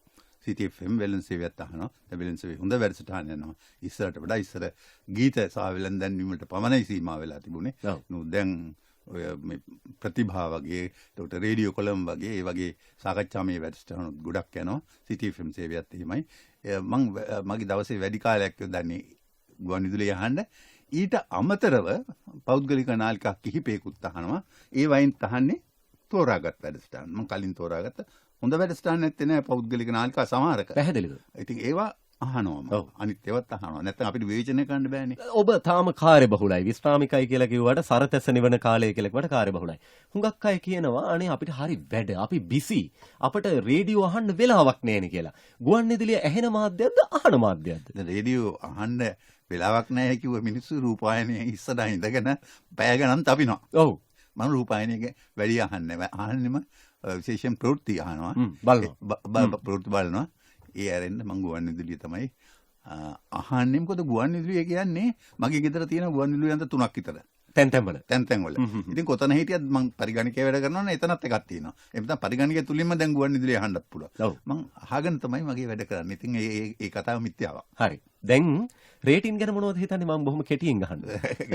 සිටි FM වෙලෙන් සේවයත් අහනවා. දැන් වෙලෙන් සේවය හොඳ වැඩසටහන් යනවා. ඉස්සරට වඩා ඉස්සර ගීත සහ වෙලෙන් දැන්වීමට පමණයි සීමා වෙලා තිබුණේ. නු දැන් ඔය මේ ප්‍රතිභා වගේ ඒකට රේඩියෝ කොලම් වගේ ඒ වගේ සාකච්ඡාමය වැඩසටහන් ගොඩක් යනවා. සිටි FM සේවයත් එහෙමයි. මං මගේ දවසේ වැඩි කාලයක් යොදන්නේ ගුවන්විදුලිය අහන්න. ඊට අමතරව පෞද්ගලික නාලිකා කිහිපයකුත් අහනවා. ඒ වයින් අහන්නේ තෝරාගත් වැඩසටහන්. මම කලින් තෝරාගත්ත හොඳ වැඩසටහන් නැත්තේ නෑ පෞද්ගලික නාලිකා සමහරක. පැහැදිලිද? ඉතින් ඒවා අහනවා. අනිත් ඒවත් අහනවා. නැත්නම් අපිට විවේචනය කරන්න බෑනේ. ඔබ තාම කාර්යබහුලයි. විශ්‍රාමිකයි කියලා කිව්වට සරතැස නිවන කාලය කියලා කිව්වට කාර්යබහුලයි. හුඟක් අය කියනවා අනේ අපිට හරි වැඩ. අපි බිසි. අපිට රේඩියෝ අහන්න වෙලාවක් නෑනේ කියලා. ගුවන්විදුලිය ඇහෙන මාධ්‍යයක්ද අහන මාධ්‍යයක්ද? දැන් රේඩියෝ අහන්න වෙලාවක් නැහැ කිව්ව මිනිස්සු රූපවාහිනියේ ඉස්සරහ ඉඳගෙන පැය ගණන් තපිනවා. ඔව්. මම රූපවාහිනියක වැඩි අහන්නේ නැහැ. අහන්නෙම විශේෂයෙන් ප්‍රවෘත්ති අහනවා. බලනවා. ප්‍රවෘත්ති බලනවා. ඒ ඇරෙන්න මම ගුවන්විදුලිය තමයි අහන්නේ. මොකද ගුවන්විදුලිය කියන්නේ මගේ ගෙදර තියෙන ගුවන්විදුලි යන්ත්‍ර 3ක් විතර. තැන් තැන්වල. තැන් තැන් වල. ඉතින් කොතන හිටියත් මම පරිගණකයේ වැඩ කරනවා නම් එතනත් එකක් තියෙනවා. එහෙනම් පරිගණකයේ තුලින්ම දැන් ගුවන්විදුලිය අහන්නත් පුළුවන්. මම අහගෙන තමයි මගේ වැඩ කරන්නේ. ඉතින් ඒ කතාව මිත්‍යාවක්. හරි. දැන් රේටින් ගැන මොනවද හිතන්නේ? මම බොහොම කෙටියෙන් අහන්න.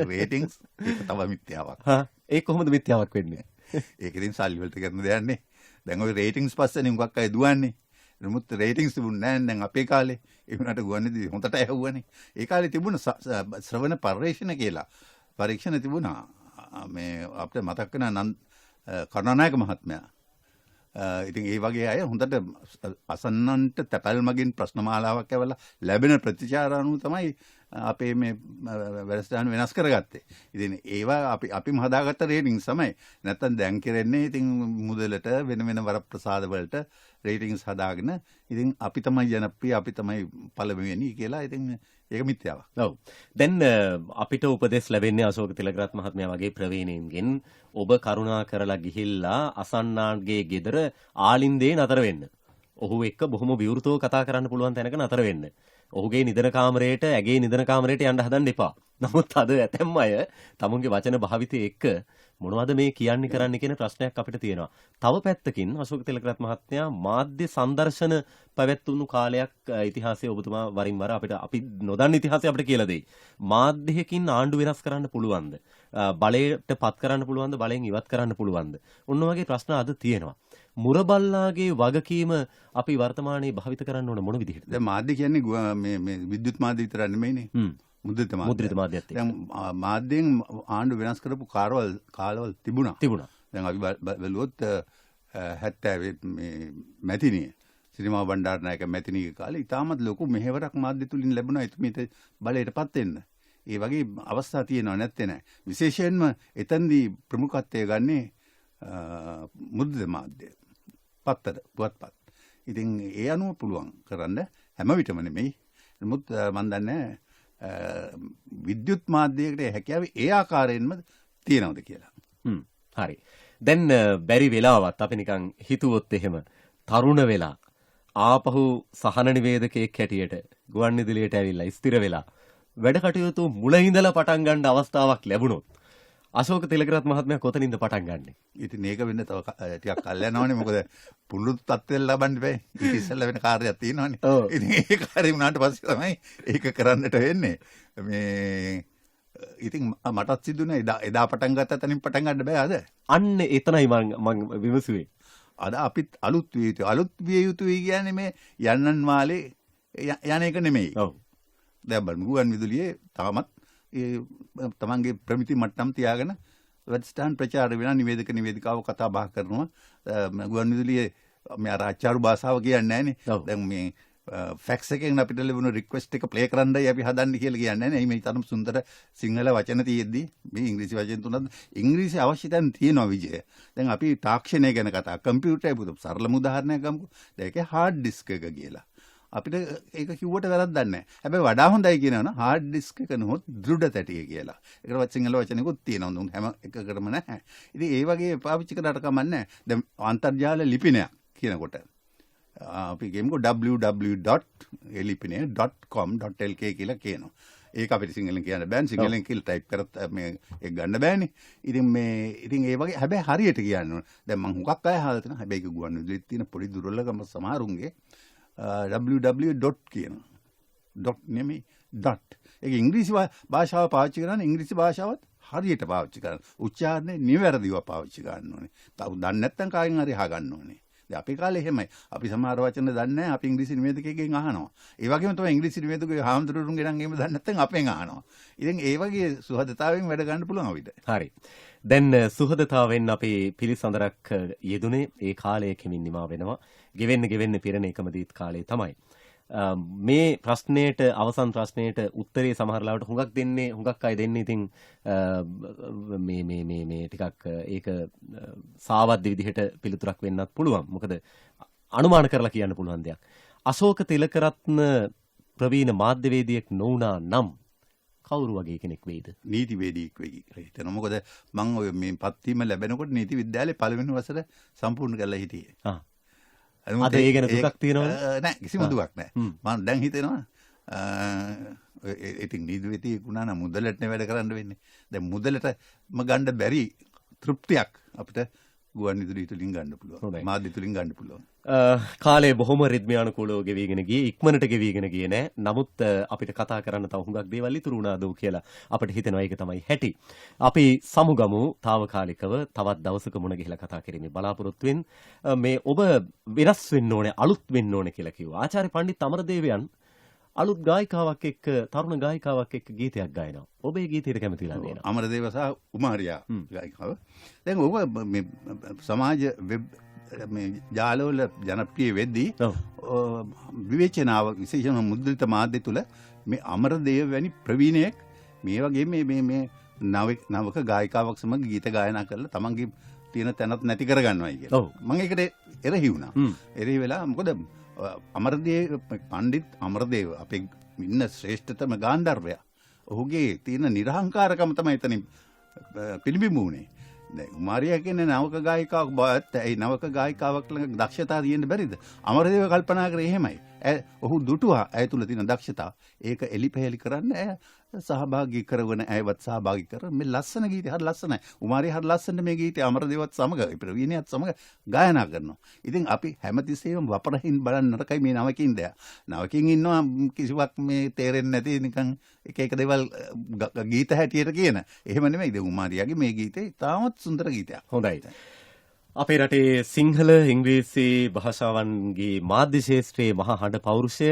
රේටින්ග්ස් ඒක තව මිත්‍යාවක්. ඒක කොහොමද මිත්‍යාවක් වෙන්නේ? ඒක ඉතින් සල්ලි වලට කරන දෙයක් නේ. දැන් ওই රේටින්ග්ස් පස්සේනේ මුගක් අය දුවන්නේ. නමුත් රේටින්ග්ස් තිබුණ නැහැ දැන් අපේ කාලේ. ඒ වුණාට ගුවන්විදුලි හොඳට ඇහුවනේ. ඒ කාලේ තිබුණ ශ්‍රවණ පරිශ්‍රණ කියලා පරීක්ෂණ තිබුණා. මේ අපිට මතක් වෙන කරුණානායක මහත්මයා. ඉතින් ඒ වගේ අය හොඳට අසන්නන්ට තැපැල් මගින් ප්‍රශ්න මාලාවක් ඇවලා ලැබෙන ප්‍රතිචාර අනුව තමයි අපේ මේ වැඩසටහන වෙනස් කරගත්තේ. ඉතින් ඒවා අපිම හදාගත්ත රේටින්ග්ස් තමයි. නැත්තම් දැන් කරන්නේ ඉතින් මුදලට වෙන වෙන වරප්‍රසාද වලට රේටින්ග්ස් හදාගෙන ඉතින් අපි තමයි ජනප්‍රිය අපි තමයි පළවෙනි කියලා ඉතින් ඒක මිත්‍යාවක්. ඔව්. දැන් අපිට උපදෙස් ලැබෙන්නේ අශෝක තිලකරත්න මහත්මයා වගේ ප්‍රවීණයින්ගෙන් ඔබ කරුණා කරලා ගිහිල්ලා අසන්නාගේ ගෙදර ආලින්දේ නතර වෙන්න. ඔහු එක්ක බොහොම විවෘතව කතා කරන්න පුළුවන් තැනක නතර වෙන්න. ඔහුගේ නිදන කාමරයට ඇගේ නිදන කාමරයට යන්න හදන්න එපා. නමුත් අද ඇතැම් අය තමුන්ගේ වචන භාවිතය එක්ක මොනවද මේ කියන්නේ කරන්න කියන ප්‍රශ්නයක් අපිට තියෙනවා. තව පැත්තකින් අශෝක තිලකරත්න මහත්මයා මාධ්‍ය සංදර්ශන පැවැත්වුණු කාලයක් ඉතිහාසයේ ඔබතුමා වරින් වර අපි නොදන්න ඉතිහාසය අපිට කියලා දෙයි. මාධ්‍යයකින් ආණ්ඩු වෙනස් කරන්න පුළුවන්ද? බලයට පත් කරන්න පුළුවන්ද? බලෙන් ඉවත් කරන්න පුළුවන්ද? ඔන්න වගේ ප්‍රශ්න අද තියෙනවා. මුරබල්ලාගේ වගකීම අපි වර්තමානයේ භාවිත කරන්න ඕන මොන විදිහටද? දැන් මාධ්‍ය කියන්නේ මේ විද්‍යුත් මාධ්‍ය විතර නෙමෙයිනේ. මුද්‍රිත මාධ්‍යත් දැන් මාධ්‍යෙන් ආණ්ඩු වෙනස් කරපු කාලවල තිබුණා. දැන් අපි බැලුවොත් 70 මේ මැතිනිය සිරිමා බණ්ඩාරනායක මැතිනිගේ කාලේ ඉතාමත් ලොකු මෙහෙවරක් මාධ්‍ය තුලින් ලැබුණා ඉතින් බලයටපත් වෙන්න. ඒ වගේ අවස්ථා තියෙනව නැත්තේ නෑ. විශේෂයෙන්ම එතෙන්දී ප්‍රමුඛත්වය ගන්නේ මුද්‍රිත මාධ්‍ය. පත්තර පුවත්පත්. ඉතින් ඒ අනුව පුළුවන් කරන්න හැම විටම නෙමෙයි. නමුත් මම දන්නේ විද්‍යුත් මාධ්‍යයකට හැකියාව ඒ ආකාරයෙන්ම තියෙනවද කියලා. හරි. දැන් බැරි වෙලාවත් අපි නිකන් හිතුවොත් එහෙම තරුණ වෙලා ආපහු සහන නිවේදකයෙක් හැටියට ගුවන්විදුලියට ඇවිල්ලා ස්ථිර වෙලා වැඩ කටයුතු මුල ඉඳලා පටන් ගන්න අවස්ථාවක් ලැබුණොත් අශෝක තිලකරත්න මහත්මයා කොතනින්ද පටන් ගන්නෙ? ඉතින් මේක වෙන්න තව ටිකක් කල් යනවනේ. මොකද පුරුදු තත්ත්වෙ ලබන්න බෑ. ඊට ඉස්සෙල්ලා වෙන කාර්යයක් තියෙනවනේ. ඉතින් ඒ කාර්යය වුණාට පස්සේ තමයි ඒක කරන්නට වෙන්නේ. මේ ඉතින් මටත් සිදුනේ එදා පටන් ගත්ත තැනින් පටන් ගන්න බෑ අද. අන්න එතනයි මම විමසුවේ. අද අපිත් අලුත් විය යුතුයි. අලුත් විය යුතුයි කියන්නේ මේ යන්නන් වාලේ යන එක නෙමෙයි. ඔව්. දැන් බලමු ගුවන්විදුලියේ තාමත් ඒ තමන්ගේ ප්‍රමිති මට්ටම් තියාගෙන වැඩසටහන් ප්‍රචාර වෙනවා. නිවේදිකාව කතා බහ කරනවා. ගුවන්විදුලියේ මේ අර අච්චාරු භාෂාව කියන්නේ නැහනේ. දැන් මේ ෆැක්ස් එකෙන් අපිට ලැබුණු රික්වෙස්ට් එක ප්ලේ කරන්නයි අපි හදන්නේ කියලා කියන්නේ නැහැ. මේ තරම් සුන්දර සිංහල වචන තියෙද්දි මේ ඉංග්‍රීසි වචන තුනක් ඉංග්‍රීසි අවශ්‍යතාවයන් තියෙනවා විජය. දැන් අපි තාක්ෂණය ගැන කතා කම්පියුටරය පුදු සරලම උදාහරණයක් ගමුකෝ. දැන් ඒකේ හાર્ඩ් ඩිස්ක් එක කියලා. අපිට ඒක කිව්වට වැරද්දක් නැහැ. හැබැයි වඩා හොඳයි කියනවනම් hard disk එක නෝත් දෘඪ තැටිය කියලා. ඒකට සිංහල වචනයකුත් තියෙනවා. උන් හැම එකකටම නැහැ. ඉතින් ඒ වගේ පාවිච්චි කරලා කමන්නේ නැහැ. දැන් අන්තර්ජාල ලිපිනයක් කියනකොට අපි කියමුකෝ www.elipineya.com.lk කියලා කියනවා. ඒක අපිට සිංහලෙන් කියන්න බෑනේ. සිංහලෙන් කියලා ටයිප් කරත් මේ ඒක ගන්න බෑනේ. ඉතින් ඒ වගේ හැබැයි හරියට කියන්න ඕන. දැන් මම හුඟක් අය අහලා තියෙනවා. හැබැයි ඒක ගුවන් විදුලියේ තියෙන පොඩි දුර්වලකම සමහරුන්ගේ www. කියනවා. dot නෙමෙයි dot. ඒක ඉංග්‍රීසි භාෂාව පාවිච්චි කරන ඉංග්‍රීසි භාෂාවත් හරියට පාවිච්චි කරන්න. උච්චාරණය නිවැරදිව පාවිච්චි කරන්න ඕනේ. තව දන්නේ නැත්නම් කාගෙන් හරි අහගන්න ඕනේ. දැන් අපේ කාලේ එහෙමයි. අපි සමහර වචන දන්නේ නැහැ. අපි ඉංග්‍රීසි නිවේදකයෙක්ගෙන් අහනවා. ඒ වගේම තමයි ඉංග්‍රීසි නිවේදකයෝ හාමුදුරුවන්ගෙන් නම් එහෙම දන්නේ නැත්නම් අපෙන් අහනවා. ඉතින් ඒ වගේ සුහදතාවයෙන් වැඩ ගන්න පුළුවන් අපිට. හරි. දැන් සුහදතාවෙන් අපි පිළිසඳරක් යෙදුනේ ඒ කාලය කෙමින් නිමා වෙනවා. ගෙවෙන්න පිරෙන එකම දීත් කාලේ තමයි. මේ ප්‍රශ්නයට අවසන් ප්‍රශ්නයට උත්තරේ සමහර ලාවට හුඟක් අය දෙන්නේ ඉතින් මේ ටිකක් ඒක සාවද්ද විදිහට පිළිතුරක් වෙන්නත් පුළුවන්. මොකද අනුමාන කරලා කියන්න පුළුවන් දෙයක්. අශෝක තිලකරත්න ප්‍රවීණ මාධ්‍යවේදියෙක් නොවුනා නම් කවුරු වගේ කෙනෙක් වෙයිද? නීතිවේදියෙක් වෙයි කියලා හිතනවා. මොකද මම ඔය මේ පත්වීම ලැබෙනකොට නීති විද්‍යාලයේ පළවෙනි වසර සම්පූර්ණ කරලා හිටියේ. අද ඒ ගැන දුකක් තියෙනවද? නෑ කිසිම දුකක් නෑ. මම දැන් හිතෙනවා ඉතින් නීතිවේදියෙක් වුණා නම් මුදලටනේ වැඩ කරන්න වෙන්නේ. දැන් මුදලටම ගන්න බැරි තෘප්තියක් අපිට ගුවන් විදුලිය තුලින් ගන්න පුළුවන්. මාධ්‍ය තුලින් ගන්න පුළුවන්. කාලේ බොහොම රිද්මයානුකූලව ගෙවිගෙන ගියේ, ඉක්මනට ගෙවිගෙන ගියේ නෑ. නමුත් අපිට කතා කරන්න තව හුඟක් දේවල් ඉතුරු වුණාද කියලා අපිට හිතෙනවා. ඒක තමයි හැටි. අපි සමුගමු తాවකාලිකව තවත් දවසක මුණ ගැහිලා කතා කිරීමේ බලාපොරොත්තුෙන්. මේ ඔබ වෙනස් වෙන්න ඕනේ, අලුත් වෙන්න ඕනේ කියලා කිව්වා. ආචාර්ය පණ්ඩිත් අමරදේවයන් අලුත් ගායිකාවක් එක්ක, තරුණ ගායිකාවක් එක්ක ගීතයක් ගායනවා. ඔබ ඒ ගීතයට කැමතිලා නේද? අමරදේව සහ උමාරියා ගායිකාව. දැන් ඔබ මේ සමාජ වෙබ් මේ ජාලවල ජනප්‍රිය වෙද්දී විවේචනාව විශේෂයෙන්ම මුද්‍රිත මාධ්‍ය තුල මේ අමරදේව වැනි ප්‍රවීණයෙක් මේ වගේ මේ නවක ගායිකාවක් සමග ගීත ගායනා කරලා තමන්ගේ තියෙන තැනත් නැති කරගන්නවයි කියලා. මම ඒකට එරෙහි වුණා. එරෙහි වෙලා මොකද අමරදේව පණ්ඩිත් අමරදේව අපේ ඉන්න ශ්‍රේෂ්ඨතම ගාන්ධර්වයා. ඔහුගේ තියෙන නිර්හංකාරකම තමයි එතනින් පිළිබිඹු වුණේ. දැන් කුමාරියා කියන්නේ නවක ගායිකාවක් බවත් ඒ නවක ගායිකාවක් ළඟ දක්ෂතා තියෙන්න බැරිද? අමරදේව කල්පනා කරේ එහෙමයි. ඔහු දුටුවා ඇය තුල තියෙන දක්ෂතා. ඒක එලිපෙහෙලි කරන්න ඇය සහභාගී කරවන ඇයවත් සහභාගී කරන මේ ලස්සන ගීතය හරි ලස්සනයි. කුමාරියා හරි ලස්සනට මේ ගීතය අමරදේවත් සමග ප්‍රවීණයත් සමග ගායනා කරනවා. ඉතින් අපි හැමතිස්සෙම වපරහින් බලන්න නරකයි මේ නවකින් දෙයක්. නවකින් ඉන්නවා කිසිවක් මේ තේරෙන්නේ නැති නිකන් එක දේවල් ගීත හැටියට කියන. එහෙම නෙමෙයි. දැන් කුමාරියාගේ මේ ගීතේ තාමත් සුන්දර ගීතයක්. හොඳයි. අපේ රටේ සිංහල ඉංග්‍රීසි භාෂාවන්ගේ මාධ්‍ය ශාස්ත්‍රයේ මහා හඬ පෞරුෂය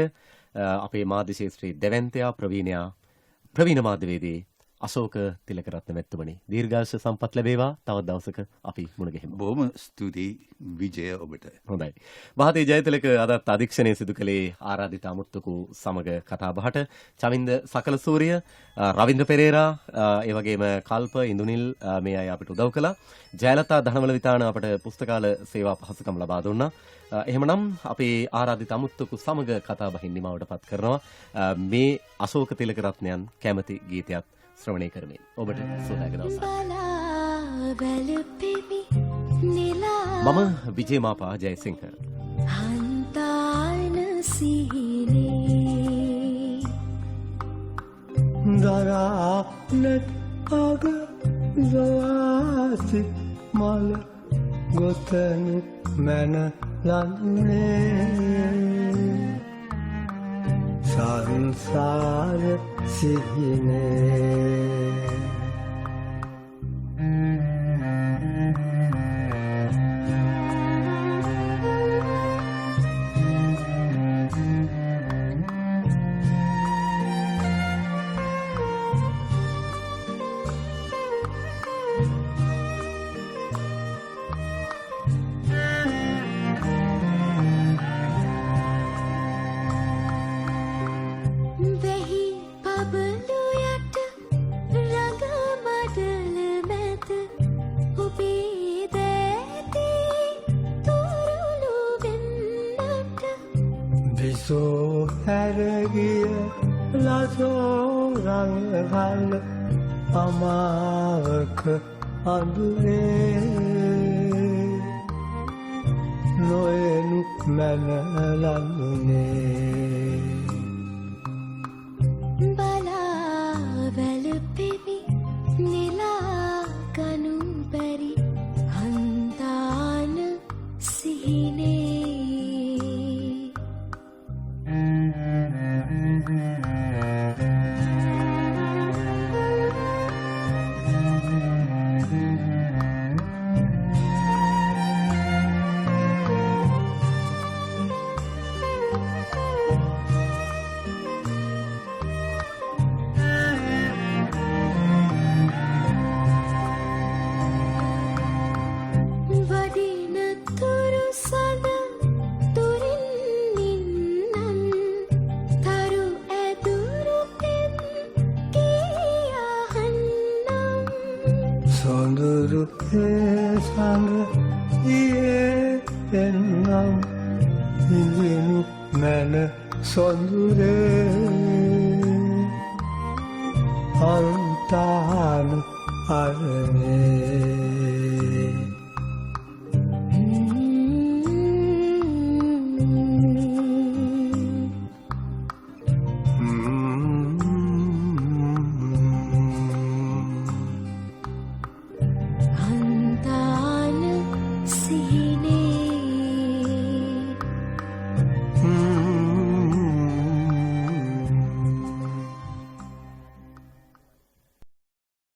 අපේ මාධ්‍ය ශාස්ත්‍රයේ දෙවැන්තයා ප්‍රවීණ මාධ්‍යවේදී අශෝක තිලකරත්න මැතිතුමනි දීර්ඝායුෂ සම්පත් ලැබේවා. තවත් දවසක අපි මුණ ගැහෙමු. බොහොම ස්තුතියි විජය ඔබට. හොඳයි. මහතේ ජයතිලක අදත් අධීක්ෂණය සිදු කළේ ආරාධිත අමුත්තකු සමග කතා බහට චමින්ද සකලසූරිය, රවින්ද්‍ර පෙරේරා, ඒ වගේම කල්ප ඉඳුනිල් මේ අය අපිට උදව් කළා. ජයලතා ධනවල විතාන අපට පුස්තකාල සේවා පහසුකම් ලබා දුන්නා. එහෙමනම් අපේ ආරාධිත අමුත්තකු සමග කතා බහින් නිමවටපත් කරනවා. මේ අශෝක තිලකරත්නයන් කැමති ගීතයක් ශ්‍රවණය කරමින් ඔබට සුවදායක දවසක්. මම විජේ මාපා ජයසිංහ. හන්තාන සිහිනේ දරාලත් අග දවාසිත් මල ගොතන මැන ලන්නේ සංසාර සිහිනේ වෙහි පබළු යට රඟ සෝ හැරගිය ලසෝරංහල අමාවක අඳුරේ නොයනු මැනලන්නුනේ බලාවැලපෙවි නිලාගනු බැරි හන්තාන සිහිනේ සොඳුරු සඟ දියේ එන්නම් ඉඳිනු මැන සොඳුරේ අන්තානු අරනේ